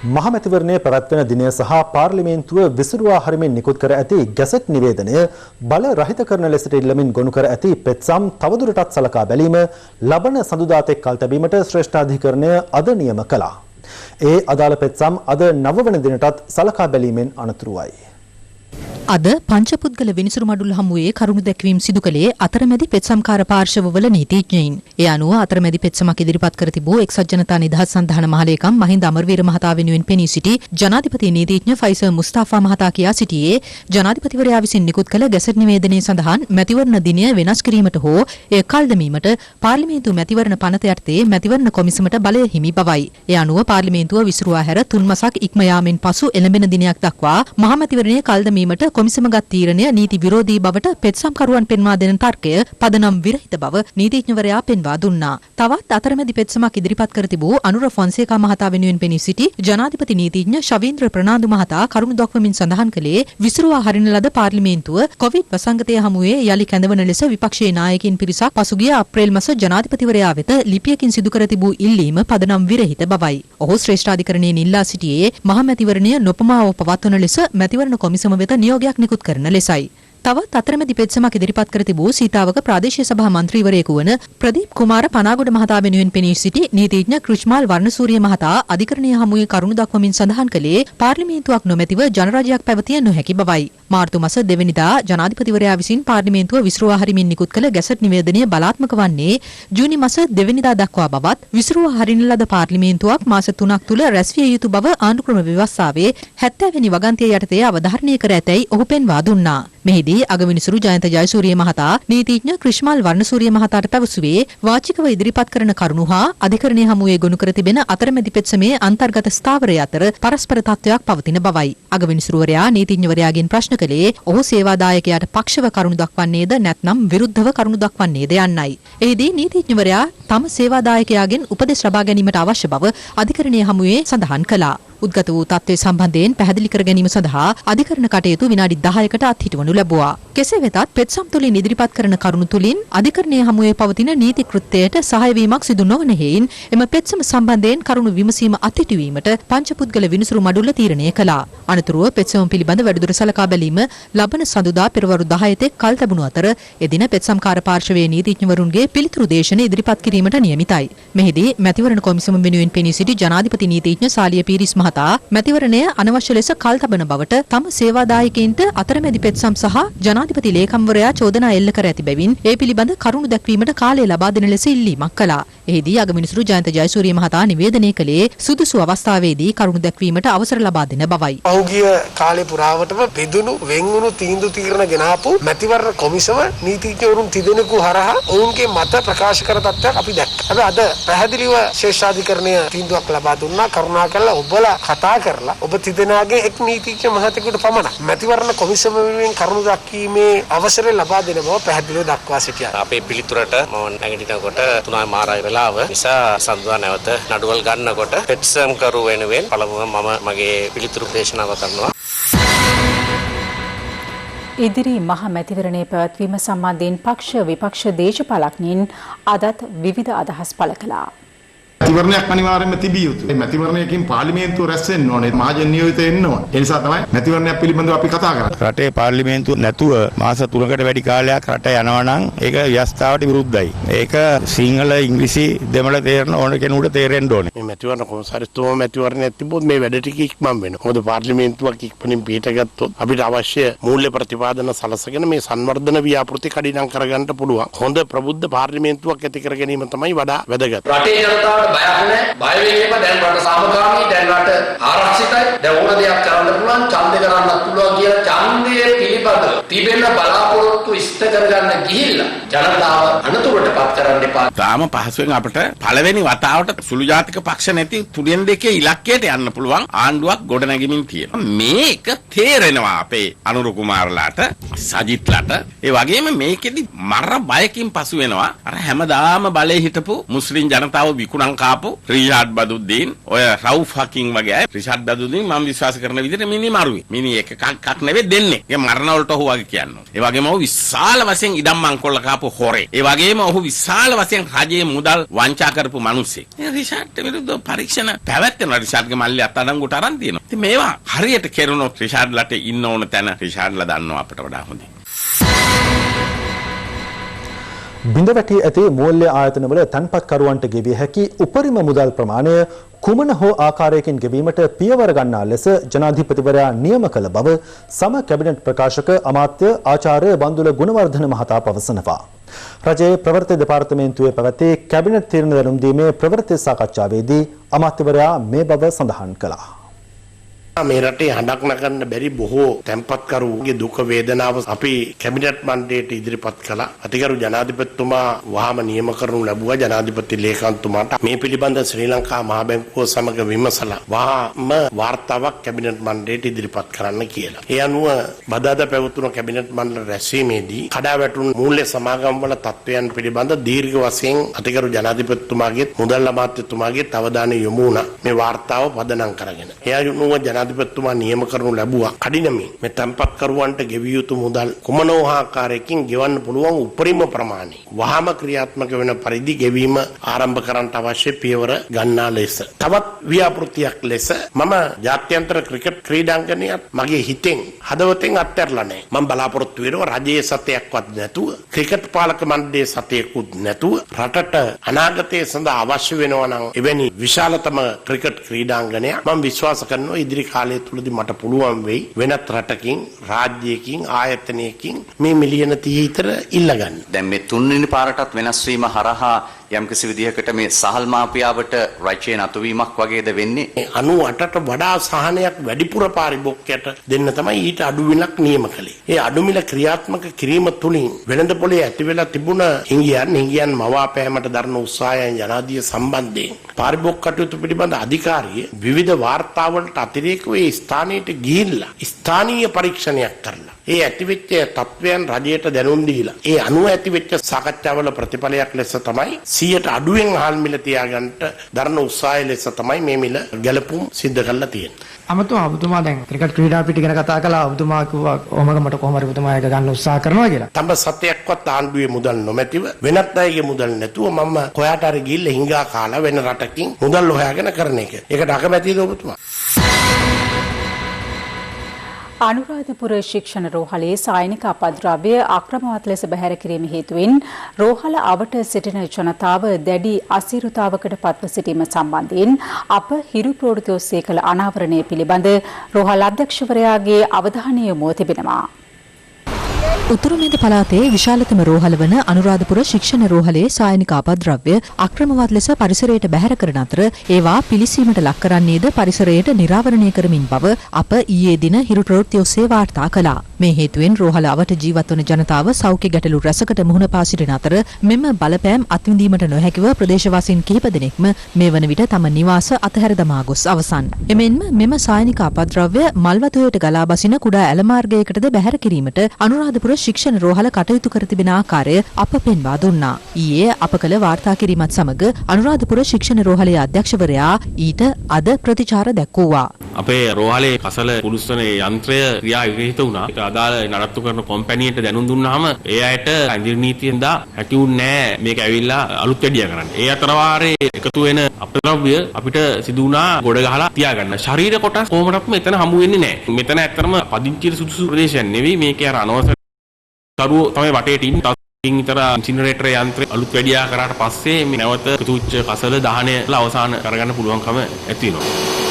Speaker 2: මහමැතිවරණයේ පැවැත්වෙන දිනය සහ පාර්ලිමේන්තුව විසිරුවා හරිමින් නිකුත් කර ඇති ගැසට් නිවේදනය බල රහිත කරන ලෙසට ඉල්ලමින් ගොනු කර ඇති පෙත්සම් තවදුරටත් සලකා බැලීම ලබන සඳුදා තෙක් කල් තැබීමට ශ්‍රේෂ්ඨාධිකරණය අද නියම කළා. ඒ අදාළ පෙත්සම් අද 9 වන දිනටත් සලකා බැලීමෙන් අනතුරුවයි.
Speaker 3: අද පංචපුද්ගල විනිසුරු මඩුල්ල හමුවේ කරුණු දැක්වීම් සිදු කළේ අතරමැදි පෙත්සම්කාර පාර්ශවවල නීතිඥයින්. ඒ අනුව අතරමැදි පෙත්සමක් ඉදිරිපත් කර තිබූ එක්සත් ජනතා නිදහස් සන්ධාන මහලේකම් මහින්ද අමරවීර මහතා වෙනුවෙන් පෙනී සිටි ජනාධිපති නීතිඥ ෆයිසර් මුස්තාෆා මහතා කියා සිටියේ ජනාධිපතිවරයා විසින් නිකුත් කළ ගැසට් නිවේදනයේ සඳහන් මැතිවරණ දිනය වෙනස් කිරීමට හෝ එය කල් දැමීමට පාර්ලිමේන්තු මැතිවරණ පනත යටතේ මැතිවරණ කොමිසමට බලය හිමි බවයි. ඒ අනුව පාර්ලිමේන්තුව විසිරුවා හැර 3 මාසක් ඉක්ම යාමෙන් පසු එළඹෙන දිනයක් දක්වා මහමැතිවරණයේ කල් දැමීමට කොමිසමගත් තීරණය නීති විරෝධී බවට පෙත්සම්කරුවන් පෙන්වා දෙන තර්කය පදනම් විරහිත බව නීතිඥවරයා පෙන්වා දුන්නා. තවත් අතරමැදි පෙත්සමක් ඉදිරිපත් කර තිබූ අනුර ෆොන්සේකා මහතා වෙනුවෙන් පෙනී සිටි ජනාධිපති නීතිඥ ශවීන්ද්‍ර ප්‍රනාන්දු මහතා කරුණු දක්වමින් සඳහන් කළේ විසිරුවා හරින ලද පාර්ලිමේන්තුව කොවිඩ් වසංගතය හමුවේ යලි කැඳවන ලෙස විපක්ෂයේ නායකින් පිරිසක් පසුගිය අප්‍රේල් මාස ජනාධිපතිවරයා වෙත ලිපියකින් සිදු කර තිබූ ඉල්ලීම පදනම් විරහිත බවයි. ඔහු ශ්‍රේෂ්ඨාධිකරණයෙන් ඉල්ලා සිටියේ මහමැතිවරණය නොපමාව පවත්වන ලෙස මැතිවරණ කොමිසම වෙත නියෝගයක් නිකුත් කරන ලෙසයි. තවත් අතරමැදි පෙත්සමක් ඉදිරිපත් කර තිබූ සීතාවක ප්‍රාදේශීය සභා මන්ත්‍රීවරයෙකු වන ප්‍රදීප් කුමාර පනාගොඩ මහතා වෙනුවෙන් පෙනී සිටි නීතිඥ කෘෂ්මාල් වර්ණසූරිය මහතා අධිකරණය හමුවේ කරුණු දක්වමින් සඳහන් කළේ පාර්ලිමේන්තුවක් නොමැතිව ජනරජයක් පැවතිය නොහැකි බවයි. මාර්තු මාස 2 වෙනිදා ජනාධිපතිවරයා විසින් පාර්ලිමේන්තුව විසිරුවා හරිමින් නිකුත් කළ ගැසට් නිවේදනය බලාත්මක වන්නේ ජූනි මාස 2 වෙනිදා දක්වා බවත් විසිරුවා හරින ලද පාර්ලිමේන්තුවක් මාස 3ක් තුළ රැස්විය යුතු බව ආණ්ඩුක්‍රම ව්‍යවස්ථාවේ 70 වෙනි වගන්තිය යටතේ අවධාරණය කර ඇතැයි ඔහු පෙන්වා දුන්නා. මෙහිදී අගවිනිසුරු ජයන්ත ජයසූරිය මහතා නීතිඥ ක්‍රිෂ්මාල් වර්ණසූරිය මහතාට පැවසුවේ වාචිකව ඉදිරිපත් කරන කරුණු හා අධිකරණය හමුවේ ගොනු කර තිබෙන අතරමැදි පෙත්සමේ අන්තර්ගත ස්ථාවරය අතර පරස්පර තත්ත්වයක් පවතින බවයි. අගවිනිසුරුවරයා නීතිඥවරයාගෙන් ප්‍රශ්න කළේ ඔහු සේවාදායකයාට පක්ෂව කරුණු දක්වන්නේද නැත්නම් විරුද්ධව කරුණු දක්වන්නේද යන්නයි. එහිදී නීතිඥවරයා තම සේවාදායකයාගෙන් උපදෙස් ලබා ගැනීමට අවශ්‍ය බව අධිකරණය හමුවේ සඳහන් කළා. උද්ගත වූ තත්ත්වය සම්බන්ධයෙන් පැහැදිලි කර ගැනීම සඳහා අධිකරණ කටයුතු විනාඩි 10කට අත්හිටවනු ලැබුවා. කෙසේ වෙතත් පෙත්සම් තුලින් ඉදිරිපත් කරන කරුණු තුලින් අධිකරණයේ හමුවේ පවතින නීති කෘත්‍යයට සහාය වීමක් සිදු නොවන හේයින් එම පෙත්සම සම්බන්ධයෙන් කරුණු විමසීම අත්හිටුවීමට පංචපුද්ගල විනිසුරු මඩුල්ල තීරණය කළා. අනතුරුව පෙත්සම පිළිබඳ වැඩිදුර සලකා බැලීම ලබන සඳුදා පෙරවරු 10 තෙක් කල් තැබුණු අතර එදින පෙත්සම්කාර පාර්ශවයේ නීතිඥවරුන්ගේ පිළිතුරු දේශන ඉදිරිපත් කිරීමට නියමිතයි. මෙහිදී මැතිවරණ කොමිසම වෙනුවෙන් පෙනී සිටි ජනාධිපති නීතිඥ සාලිය පීරිස් මහතා මැතිවරණය අනවශ්‍ය ලෙස කල් තබන බවට තම සේවාදායකයින්ට අතරමැදි පෙත්සම් සහ ජනාධිපති ලේකම්වරයා චෝදනා එල්ල කර ඇති බැවින් ඒ පිළිබඳ කරුණු දැක්වීමට කාලය ලබා දෙන ලෙස ඉල්ලීමක් කළා. එහිදී අගමිනිසුරු ජයන්ත ජයසූරිය මහතා නිවේදනය කළේ සුදුසු අවස්ථාවේදී කරුණු දැක්වීමට අවසර ලබා දෙන බවයි.
Speaker 6: පහුගිය කාලේ පුරාවටම බෙදුණු වෙන්වුණු තීන්දුව තීරණ ගෙනාපු මැතිවරණ කොමිසම නීතිඥවරුන් තිදෙනෙකු හරහා ඔවුන්ගේ මත ප්‍රකාශ කර තත්ත්වයක් අපි දැක්කා. අද පැහැදිලිව ශේෂාධිකරණය තීන්දුවක් ලබා දුන්නා. කරුණාකරලා ඔබලා කතා කරලා ඔබ තිදෙනාගේ එක් නීතිඥ මහතෙකුට පමණක් මැතිවරණ කොමිසම වෙනුවෙන් කරුණු දක්වීමේ අවසරය ලබා දෙන බව පැහැදිලිව දක්වා සිටියා.
Speaker 8: අපේ පිළිතුරට මම නැගිටිනකොට 3 මාරයි වෙලාව නිසා සඳුදා නැවත නඩුවල් ගන්නකොට පෙත්සම් කරු වෙනුවෙන් පළමුව මම මගේ පිළිතුරු දේශනාව කරනවා.
Speaker 3: ඉදිරි මහ මැතිවරණයේ පැවැත්වීම සම්බන්ධයෙන් පක්ෂ විපක්ෂ දේශපාලඥයින් අදත් විවිධ අදහස් පළ කළා.
Speaker 23: මැතිවරණයක් අනිවාර්යයෙන්ම තිබිය යුතුයි. මැතිවරණයකින් පාර්ලිමේන්තුව රැස් වෙන්න ඕනේ. මහජන නියෝජිත එන්න ඕනේ. ඒ නිසා තමයි මැතිවරණයක් පිළිබඳව අපි කතා කරන්නේ.
Speaker 24: රටේ පාර්ලිමේන්තුව නැතුව මාස 3කට වැඩි කාලයක් රට යනවා නම් ඒක ව්‍යවස්ථාවට විරුද්ධයි. ඒක සිංහල ඉංග්‍රීසි දෙමළ තේරෙන ඕන කෙනෙකුට තේරෙන්න ඕනේ.
Speaker 25: මේ මැතිවරණ කොමසාරිස්තුමා මැතිවරණයක් තිබ්බොත් මේ වැඩ ටික ඉක්මන් වෙනවා. මොකද පාර්ලිමේන්තුවක් ඉක්මනින් පිට ගත්තොත් අපිට අවශ්‍ය මූල්‍ය ප්‍රතිපාදන සලසගෙන මේ සංවර්ධන ව්‍යාපෘති කඩිනම් කරගන්න පුළුවන්. හොඳ ප්‍රබුද්ධ පාර්ලිමේන්තුවක් ඇති කර ගැනීම තමයි වඩා වැදගත්.
Speaker 26: රටේ ජනතාවට බයක් නැහැ. බය වෙන්නේම දැන් රට සාමකාමී, දැන් රට ආරක්ෂිතයි. දැන් ඕන දෙයක් කරන්න පුළුවන්, ඡන්දේ කරන්නත් පුළුවන් කියලා ඡන්දයේ පිළිබඳව තිබෙන බලාපොරොත්තු ඉෂ්ට කරගන්න ගිහිල්ලා ජනතාව අනතුරටපත් කරන්න එපා.
Speaker 10: තාම පහසුවෙන් අපිට පළවෙනි වතාවට සුළු ජාතික පක්ෂ නැති තුනෙන් දෙකේ ඉලක්කයට යන්න පුළුවන් ආණ්ඩුවක් ගොඩනැගෙමින් තියෙනවා. මේක තේරෙනවා අපේ අනුර කුමාරලාට, සජිත්ලාට. ඒ වගේම මේකෙදි මර බයකින් පසු වෙනවා අර හැමදාම බලේ හිටපු මුස්ලිම් ජනතාව විකුණංකා
Speaker 24: ආපු රිෂාඩ් බදුද්දීන් ඔය රවුෆ් හකින් වගේ අය රිෂාඩ් බදුද්දීන් මම විශ්වාස කරන විදිහට මිනි මරුවේ. මිනි එකක් නෙවෙයි දෙන්නේ. ඒ මරණ වලට ඔහු වගේ කියන්නේ. ඒ වගේම ඔහු විශාල වශයෙන් ඉඩම් මංකොල්ල කාපු හොරේ. ඒ වගේම ඔහු විශාල වශයෙන් රජයේ මුදල් වංචා කරපු මිනිස්සෙක්. ඒ රිෂාඩ්ට විරුද්ධව පරීක්ෂණ පැවැත්වෙනවා. රිෂාඩ්ගේ මල්ලි අත්අඩංගුවට අරන් තියෙනවා. ඉතින් මේවා හරියට කෙරුණොත් රිෂාඩ්ලට ඉන්න ඕන තැන රිෂාඩ්ලා දන්නවා අපිට වඩා හොඳින්.
Speaker 2: බිඳ වැටි ඇති මූල්‍ය ආයතනවල තන්පත්කරුවන්ට ගෙවිය හැකි උපරිම මුදල් ප්‍රමාණය කුමන හෝ ආකාරයකින් ගෙවීමට පියවර ගන්නා ලෙස ජනාධිපතිවරයා නියම කළ බව සම කැබිනට් ප්‍රකාශක අමාත්‍ය ආචාර්ය බන්දුල ගුණවර්ධන මහතා පවසනවා. රජයේ ප්‍රවෘත්ති දෙපාර්තමේන්තුවේ පැවති කැබිනට් තීරණ දැනුම් දීමේ ප්‍රවෘත්ති සාකච්ඡාවේදී අමාත්‍යවරයා මේ බව සඳහන් කළා.
Speaker 25: මේ රටේ හඬක් නගන්න බැරි බොහෝ තැන්පත්කරුගේ දුක වේදනාව අපි කැබිනට් මණ්ඩලයට ඉදිරිපත් කළා. අතිගරු ජනාධිපතිතුමා වහාම නියම කරනු ලැබුවා ජනාධිපති ලේකම්තුමාට මේ පිළිබඳ ශ්‍රී ලංකා මහ බැංකුව සමග විමසලා වහාම වාර්තාවක් කැබිනට් මණ්ඩලයට ඉදිරිපත් කරන්න කියලා. ඒ අනුව බදාදා පැවතුණු කැබිනට් මණ්ඩල රැස්වීමේදී කඩාවැටුණු මූල්‍ය සමාගම් වල තත්ත්වයන් පිළිබඳ දීර්ඝ වශයෙන් අතිගරු ජනාධිපතිතුමාගේ මුදල් අමාත්‍යතුමාගේ අවධානය යොමු වුණා මේ වාර්තාව පදනම් කරගෙන. ඒ අනුව ජනාධිපතිතුමා නියම කරනු ලැබුවා කඩිනමින් මේ තැන්පත්කරුවන්ට ගෙවිය යුතු මුදල් කුමන ආකාරයකින් ගෙවන්න පුළුවන් උපරිම ප්‍රමාණය වහාම ක්‍රියාත්මක වෙන පරිදි ගෙවීම ආරම්භ කරන්නට අවශ්‍ය පියවර ගන්නා ලෙස තවත් ව්‍යාපෘතියක් ලෙස මම ජාත්‍යන්තර ක්‍රිකට් ක්‍රීඩාංගණයත් මගේ හිතෙන් හදවතෙන් අත්හැරලා නැහැ. මම බලාපොරොත්තු වෙනවා රජයේ සතයක්වත් නැතුව ක්‍රිකට් පාලක මණ්ඩලයේ සතයකුත් නැතුව රටට අනාගතයේ සඳහා අවශ්‍ය වෙනවා නම් එවැනි විශාලතම ක්‍රිකට් ක්‍රීඩාංගණයක් මම විශ්වාස කරනවා ඉදිරි කාලය තුලදී මට පුළුවන් වෙයි වෙනත් රටකින් රාජ්‍යයකින් ආයතනයකින් මේ මිලියන 30 විතර ඉල්ලගන්න.
Speaker 4: දැන් මේ තුන්වෙනි පාරටත් වෙනස් වීම හරහා යම්කිසි විදිහකට මේ සහල් මාපියාවට රජයේ නතුවීමක් වගේද වෙන්නේ?
Speaker 25: 98ට වඩා සහනයක් වැඩිපුර පාරිභෝගිකයට දෙන්න තමයි ඊට අඩු මිලක් නියම කළේ. ඒ අඩු මිල ක්‍රියාත්මක කිරීම තුලින් වෙළඳ පොලේ ඇති වෙලා තිබුණ හිඟියන් මවාපෑමට දරන උත්සාහයන් යනාදී සම්බන්ධයෙන් පාරිභෝගික කටයුතු පිළිබඳ අධිකාරිය විවිධ වාර්තාවලට අතිරේකව ඒ ස්ථානයට ගිහිල්ලා ස්ථානීය පරීක්ෂණයක් කරලා ඒ ඇතිවෙච්ච තත්වයන් රජයට දැනුම් දීලා ඒ අනුව ඇතිවෙච්ච සාකච්ඡාවල ප්‍රතිඵලයක් ලෙස තමයි 100ට අඩුවෙන් හාල් මිල තියාගන්නට දරන උත්සාහය ලෙස තමයි මේ මිල ගැලපුම් සිද්ධ කරලා තියෙන්නේ.
Speaker 11: අමතුමා ඔබතුමා දැන් ක්‍රිකට් ක්‍රීඩා පිටි ගැන කතා කළා. ඔබතුමා කිව්වා ඔහමක මට කොහොම හරි ඔබතුමා එක ගන්න උත්සාහ කරනවා කියලා.
Speaker 25: තඹ සතයක්වත් ආණ්ඩුවේ මුදල් නොමැතිව වෙනත් අයගේ මුදල් නැතුව මම කොයාට හරි ගිහිල්ලා හිඟා කාලා වෙන රටකින් මුදල් හොයාගෙන කරන එක. ඒකට අකමැතිද ඔබතුමා?
Speaker 3: අනුරාධපුර ශික්ෂණ රෝහලේ සායනික අපද්‍රව්‍ය අක්‍රමවත් ලෙස බැහැර කිරීම හේතුවෙන් රෝහල අවට සිටින ජනතාව දැඩි අසීරුතාවකට පත්ව සිටීම සම්බන්ධයෙන් අප හිරු ප්‍රෝඩිත ඔස්සේ කළ අනාවරණය පිළිබඳ රෝහල් අධ්‍යක්ෂවරයාගේ අවධානය යොමු තිබෙනවා.
Speaker 12: උතුරු මැද පළාතේ විශාලතම රෝහල වන අනුරාධපුර ශික්ෂණ රෝහලේ සායනික අපද්‍රව්‍ය අක්‍රමවත් ලෙස පරිසරයට බැහැර කරන අතර ඒවා පිළිසීමට ලක් කරන්නේද පරිසරයට නිරාවරණය කරමින් බව අප ඊයේ දින හිරු ප්‍රවෘත්ති ඔස්සේ වාර්තා කළා. මේ හේතුවෙන් රෝහල අවට ජීවත් වන ජනතාව සෞඛ්‍ය ගැටලු රැසකට මුහුණ පා සිටින අතර මෙම බලපෑම් අත්විඳීමට නොහැකිව ප්‍රදේශවාසීන් කිහිප දෙනෙක්ම මේ වන විට තම නිවාස අතහැර දමා ගොස් අවසන්. එමෙන්ම මෙම සායනික අපද්‍රව්‍ය මල්වතුයට ගලා බසින කුඩා ඇල මාර්ගයකටද බැහැර කිරීමට අනුරාධපුර ශික්ෂණ රෝහල කටයුතු කර තිබෙන ආකාරය අප පෙන්වා දුන්නා. ඊයේ අප කළ වාර්තා කිරීමත් සමග අනුරාධපුර ශික්ෂණ රෝහලේ අධ්‍යක්ෂවරයා ඊට අද ප්‍රතිචාර දැක්වුවා.
Speaker 8: අපේ රෝහලේ කසල පුරුස්වන යන්ත්‍රය ක්‍රියා විරහිත වුණා. ඒක අදාළ නඩත්තු කරන කම්පැනියට දැනුම් දුන්නාම ඒ අයට ඉන්ජිනේරු නීතියෙන් දා හැකියුන්නේ නැහැ මේක ඇවිල්ලා අලුත් වැඩියා කරන්න. ඒ අතර වාරේ එකතු වෙන අපද්‍රව්‍ය අපිට සිදු වුණා ගොඩ ගහලා තියාගන්න. ශරීර කොටස් කොහොමඩක්ම එතන හමු වෙන්නේ නැහැ. මෙතන ඇත්තටම පදිංචියට සුදුසු ප්‍රදේශයක් නෙවෙයි. මේකේ අර අනවසර කරුව තමයි වටේට ඉන්නේ. තත්ත්වයෙන් විතර ඉන්සිනරේටර් යන්ත්‍රය අලුත් වැඩියා කරාට පස්සේ මේ නැවත තුච්ච කසල දහනය අවසන් කරගන්න පුළුවන්කම ඇති වෙනවා.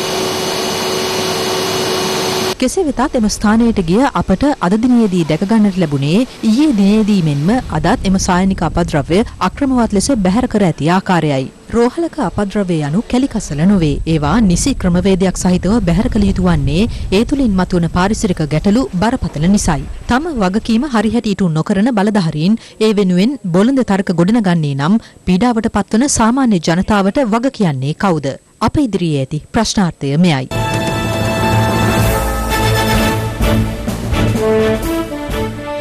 Speaker 12: කෙසේ වෙතත් එම ස්ථානයට ගිය අපට අද දිනයේදී දැක ගන්නට ලැබුණේ ඊයේ දිනේදී මෙන්ම අදත් එම සායනික අපද්‍රව්‍ය අක්‍රමවත් ලෙස බැහැර කර ඇති ආකාරයයි. රෝහලක අපද්‍රව්‍ය යනු කැලිකසල නොවේ. ඒවා නිසි ක්‍රමවේදයක් සහිතව බැහැර කළ යුතු වන්නේ ඒ තුලින් මතුවන පාරිසරික ගැටලු බරපතල නිසයි. තම වගකීම හරිහැටි ඉටු නොකරන බලධාරීන් ඒ වෙනුවෙන් බොළඳ තර්ක ගොඩනගන්නේ නම් පීඩාවට පත්වන සාමාන්‍ය ජනතාවට වග කියන්නේ කවුද? අප ඉදිරියේ ඇති ප්‍රශ්නාර්ථය මෙයයි.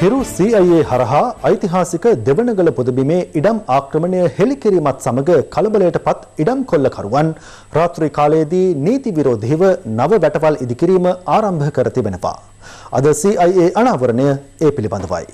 Speaker 2: හිරු CIA හරහා ඓතිහාසික දෙවනගල පුදබිමේ ඉඩම් ආක්‍රමණය හෙළිකිරීමත් සමග කලබලයටපත් ඉඩම් කොල්ලකරුවන් රාත්‍රී කාලයේදී නීති විරෝධීව නව වැටවල් ඉදිකිරීම ආරම්භ කර තිබෙනවා. අද CIA අනාවරණය ඒ පිළිබඳවයි.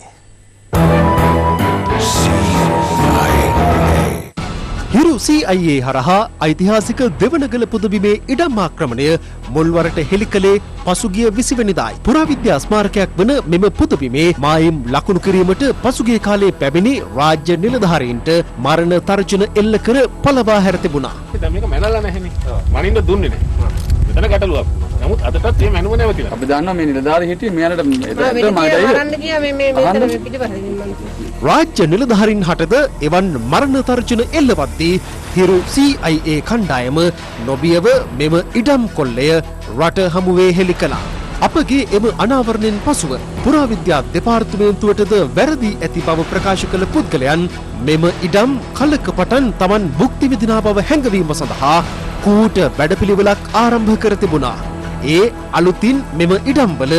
Speaker 16: හිරු CIA හරහා ඓතිහාසික දෙවනගල පුදබිමේ ඉඩම් ආක්‍රමණය මුල්වරට හෙළි කළේ පසුගිය 20 වෙනිදායි. පුරාවිද්‍යා ස්මාරකයක් වන මෙම පුදබිමේ මායිම් ලකුණු කිරීමට පසුගිය කාලයේ පැමිණි රාජ්‍ය නිලධාරීන්ට මරණ තර්ජන එල්ල කර පළවා හැර තිබුණා.
Speaker 21: දැන් මේක මැනලා නැහෙනේ. මනින්න දුන්නේ නැහැ. මෙතන ගැටලුවක්. නමුත් අදටත් මේ මැනුම නැවතිලා. අපි දන්නවා මේ නිලධාරී හිටියේ මෙයාලට රාජ්‍ය නිලධාරීන් හටද එවන් මරණ තර්ජන එල්ලවද්දී හිරු CIA කණ්ඩායම නොබියව මෙම ඉඩම් කොල්ලය රට හමුවේ හෙළි කළා. අපගේ එම අනාවරණයෙන් පසුව පුරාවිද්‍යා දෙපාර්තමේන්තුවටද වැරදි ඇති බව ප්‍රකාශ කළ පුද්ගලයන් මෙම ඉඩම් කලක පටන් Taman භුක්ති විඳිනා බව හැඟවීම සඳහා කූට වැඩපිළිවෙලක් ආරම්භ කර තිබුණා. ඒ අලුතින් මෙම ඉඩම්වල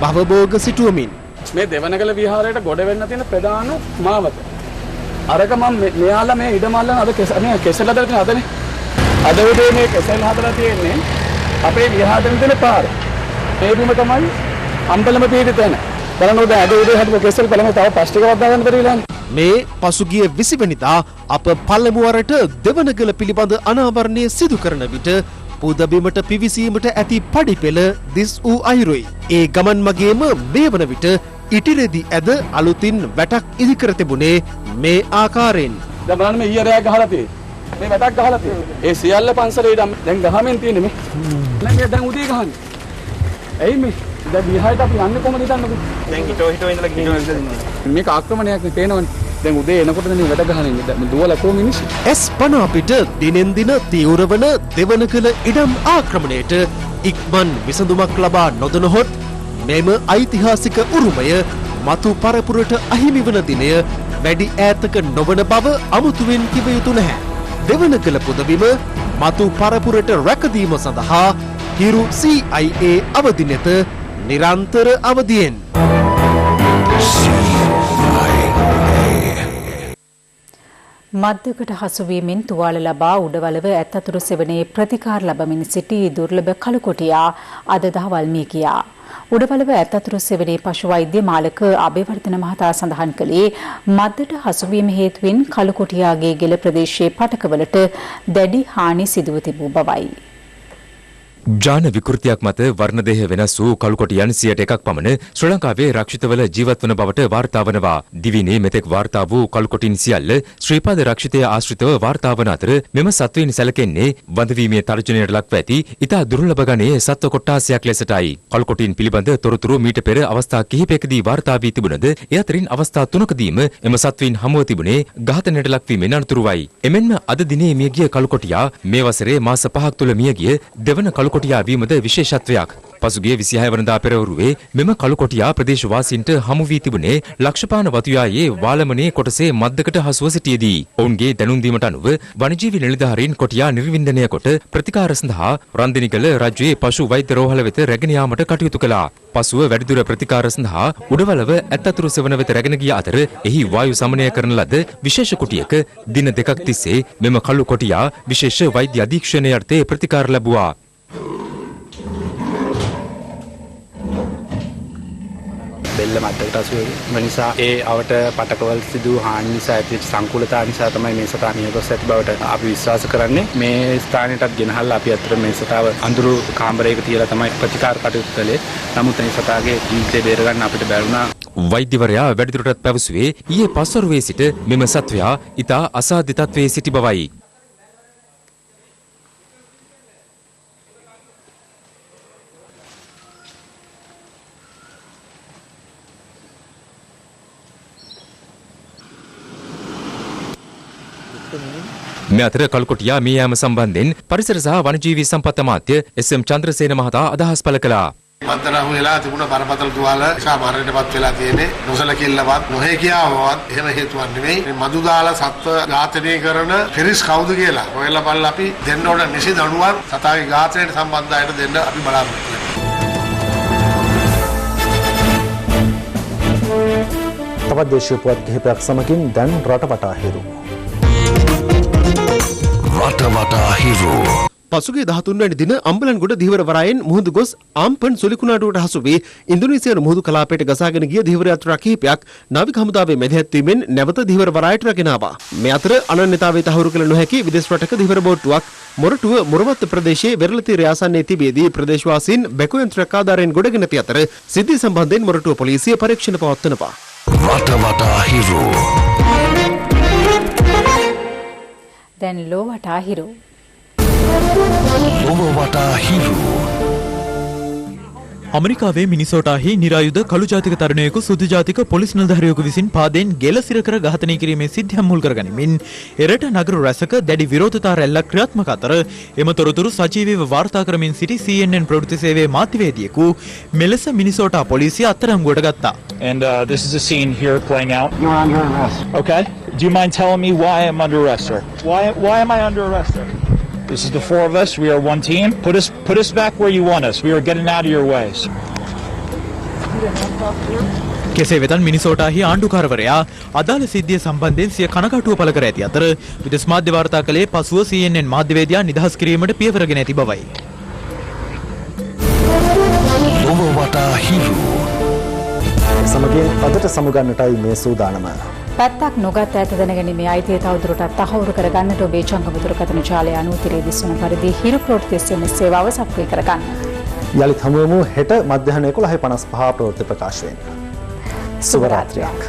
Speaker 21: භවභෝග සිටුවමින්
Speaker 1: මේ දෙවනගල විහාරයට ගොඩ වෙන්න තියෙන ප්‍රධාන මාවත. අරක මම මෙයාලා මේ ඉඩම අල්ලන අද මේ කෙසෙල් හදලා තියෙන අදනේ. අද උදේ මේ කෙසෙල් හදලා තියෙන්නේ අපේ විහාරෙන් දෙන පාර. මේ බිම තමයි අම්බලම පිටින් තැන. බලන්න උදේ අද උදේ හදපු කෙසෙල් බලමු තව ප්ලාස්ටිකයක් දාගන්න බැරිලානේ.
Speaker 16: මේ පසුගිය 20 වෙනිදා අප පළමු වරට දෙවනගල පිළිබඳ අනාවරණය සිදු කරන විට පුදබිමට පිවිසීමට ඇති පඩිපෙළ දිස් වූ අයුරුයි. ඒ ගමන් මගේම මේ වන විට ඉටිරෙදි ඇද අලුතින් වැටක් ඉදිකර තිබුණේ මේ ආකාරයෙන්.
Speaker 1: දැන් බලන්න මේ ඊයරය ගහලා තියෙන්නේ. මේ වැටක් ගහලා තියෙන්නේ. ඒ සියල්ල පන්සලේ ඉඩම් දැන් ගහමින් තියෙන්නේ මේ. මේ දැන් උදේ ගහන්නේ. එයි මේ දැන් විහාරයට අපි යන්නේ කොහමද හිතන්නකෝ. දැන් හිටෝ ඉඳලා මේක ආක්‍රමණයක් නේ පේනවනේ. දැන් උදේ එනකොට දැන් වැඩ ගහන්නේ. දැන් දුවලා කොහොම මිනිස්සු.
Speaker 16: එස්පන අපිට දිනෙන් දින තීව්‍රවන දෙවනකල ඉඩම් ආක්‍රමණයට ඉක්මන් විසඳුමක් ලබා නොදනහොත් මෙම ඓතිහාසික උරුමය මතු පරපුරට අහිමි වන දිනය වැඩි ඈතක නොවන බව අමුතුවෙන් කිව යුතු නැහැ. දෙවනකල පුදබිම මතු පරපුරට රැකදීම සඳහා හිරු CIA අවදි නැත නිරන්තර අවදියෙන්.
Speaker 3: මද්දකට හසුවීමෙන් තුවාල ලබා උඩවලව ඇත්තතුරු සෙවණේ ප්‍රතිකාර ලබමින් සිටි දුර්ලභ කළුකොටියා අද දහවල් මිය ගියා. උඩවලව ඇත්තතුරු සෙවණේ පශු වෛද්‍ය මාලක අබේවර්ධන මහතා සඳහන් කළේ මද්දට හසුවීම හේතුවෙන් කළුකොටියාගේ ගෙල ප්‍රදේශයේ පටකවලට දැඩි හානි සිදුව තිබූ බවයි.
Speaker 9: ජාන විකෘතියක් මත වර්ණදේහ වෙනස් වූ කළුකොටියන් 101ක් පමණ ශ්‍රී ලංකාවේ රක්ෂිතවල ජීවත් වන බවට වාර්තා වනවා. දිවිනේ මෙතෙක් වාර්තා වූ කළුකොටින් සියල්ල ශ්‍රීපාද රක්ෂිතය ආශ්‍රිතව වාර්තා වන අතර මෙම සත්වයින් සැලකෙන්නේ වඳවීමේ තර්ජනයට ලක්ව ඇති ඉතා දුර්ලභ ගණයේ සත්ව කොට්ටාසයක් ලෙසටයි. කළුකොටින් පිළිබඳ තොරතුරු මීට පෙර අවස්ථා කිහිපයකදී වාර්තා වී තිබුණද ඒ අතරින් අවස්ථා 3කදීම එම සත්වයින් හමුව තිබුණේ ඝාතනයට ලක්වීමෙන් අනතුරුවයි. එමෙන්ම අද දිනේ මියගිය කළුකොටියා මේ වසරේ මාස 5ක් තුළ මියගිය දෙවන කළුකොටියා වීමද විශේෂත්වයක්. පසුගිය 26 වනදා පෙරවරුවේ මෙම කළුකොටියා ප්‍රදේශවාසීන්ට හමු වී තිබුණේ ලක්ෂපාන වතුයායේ වාලමනේ කොටසේ මද්දකට හසුව සිටියේදී. ඔවුන්ගේ දැනුම් දීමට අනුව වනජීවි නිලධාරීන් කොටියා නිර්වින්දනය කොට ප්‍රතිකාර සඳහා රන්දිනිකල රජයේ පශු වෛද්‍ය රෝහල වෙත රැගෙන යාමට කටයුතු කළා. පසුව වැඩිදුර ප්‍රතිකාර සඳහා උඩවලව ඇත්තතුරු සෙවණ වෙත රැගෙන ගිය අතර එහි වායු සමනය කරන ලද විශේෂ කුටියක දින 2ක් තිස්සේ මෙම කළුකොටියා විශේෂ වෛද්‍ය අධීක්ෂණය යටතේ ප්‍රතිකාර ලැබුවා.
Speaker 1: බෙල්ල මද්දකට හසු වෙන නිසා ඒ අවට පටකවල සිදු හානි නිසා ඇතිවෙච්ච සංකූලතා නිසා තමයි මේ සතා මිය ගොස් ඇති බවට අපි විශ්වාස කරන්නේ. මේ ස්ථානයටත් ගෙනහල්ලා අපි අතර මේ සතාව අඳුරු කාමරයක තියලා තමයි ප්‍රතිකාර කටයුතු කළේ. නමුත් මේ සතාගේ ජීවිතය බේර ගන්න අපිට බැරි වුණා.
Speaker 9: වෛද්‍යවරයා වැඩිදුරටත් පැවසුවේ ඊයේ පස්වරුවේ සිට මෙම සත්වයා ඉතා අසාධ්‍ය තත්වයේ සිටි බවයි. මේ අතර කළුකොටියා මිය යාම සම්බන්ධයෙන් පරිසර සහ වනජීවී සම්පත් අමාත්‍ය SM චන්ද්‍රසේන මහතා අදහස් පළ කළා.
Speaker 6: මන්තරහු වෙලා තිබුණ බරපතල තුවාල නිසා මරණයටපත් වෙලා තියෙන්නේ. නොසලකිල්ලවත් නොහැකියාවවත් එහෙම හේතුවක් නෙමෙයි. මේ මදු දාලා සත්ව ඝාතනය කරන පිරිස් කවුද කියලා හොයලා බලලා අපි දෙන්න ඕන නිසි දඬුවම් සතාගේ ඝාතනයට සම්බන්ධ අයට දෙන්න අපි බලාපොරොත්තු වෙනවා.
Speaker 2: තවත් දේශීය පුවත් කිහිපයක් සමගින් දැන් රටවටා හිරු.
Speaker 21: රටවටා හිරු. පසුගිය 13 වැනි දින අම්බලන්ගොඩ ධීවර වරායෙන් මුහුදු ගොස් ආම්පන් සුලිකුණාටුවට හසු වී ඉන්දුනීසියානු මුහුදු කලාපයට ගසාගෙන ගිය ධීවර යාත්‍රා කිහිපයක් නාවික හමුදාවේ මැදිහත්වීමෙන් නැවත ධීවර වරායට රැගෙන ආවා. මේ අතර අනන්‍යතාවය තහවුරු කළ නොහැකි විදේශ රටක ධීවර බෝට්ටුවක් මොරටුව මුරවත්ත ප්‍රදේශයේ වෙරළතීරය ආසන්නයේ තිබියදී ප්‍රදේශවාසීන් බැකු යන්ත්‍රයක් ආධාරයෙන් ගොඩගෙන ඇති අතර සිද්ධිය සම්බන්ධයෙන් මොරටුව පොලිසිය පරීක්ෂණ පවත්වනවා. රටවටා හිරු.
Speaker 3: දැන් ලෝවටා හිරු.
Speaker 22: අමරිකාවේ මිනිසෝටාහි නිරායුධ කළු ජාතික තරුණයෙකු සුදු ජාතික පොලිස් නිලධාරියෙකු විසින් පාදයෙන් ගෙල සිර කර ඝාතනය කිරීමේ සිද්ධියක් මුල් කරගනිමින් එරට නගර රැසක දැඩි විරෝධතා රැල්ලක් ක්‍රියාත්මක අතර එම තොරතුරු සජීවීව වාර්තා කරමින් සිටි CNN ප්‍රවෘත්ති සේවයේ මාධ්‍යවේදියෙකු මෙලෙස මිනිසෝටා පොලිසිය අත්අඩංගුවට ගත්තා.
Speaker 13: And this is a scene here playing out. You're under arrest. Okay. Do you mind telling me why I'm under arrest, sir? Why am I under arrest, sir? This is the four of us. We are one team. Put us back where you want us. We are getting out of your ways.
Speaker 22: කෙසේ වෙතත් මිනිසෝටාහි ආණ්ඩුකාරවරයා අදාළ සිද්ධිය සම්බන්ධයෙන් සිය කනගාටුව පළ කර ඇති අතර විදේශ මාධ්‍ය වාර්තා කළේ පසුව CNN මාධ්‍යවේදියා නිදහස් කිරීමට පියවරගෙන ඇති බවයි.
Speaker 2: සමගින් අදට සමුගන්නටයි මේ සූදානම.
Speaker 3: පැත්තක් නොගත් ඇත දැනගැනීමේ අයිතිය තවදුරටත් තහවුරු කරගන්නට ඔබේ ජංගම දුරකථන ජාලය අනුතිරේ දිස්වන පරිදි හිරු ප්‍රවෘත්ති SMS සේවාව සක්‍රිය කරගන්න.
Speaker 2: යළිත් හමුවෙමු හෙට මධ්‍යහන 11:55 ප්‍රවෘත්ති ප්‍රකාශයෙන්. සුබ රාත්‍රියක්.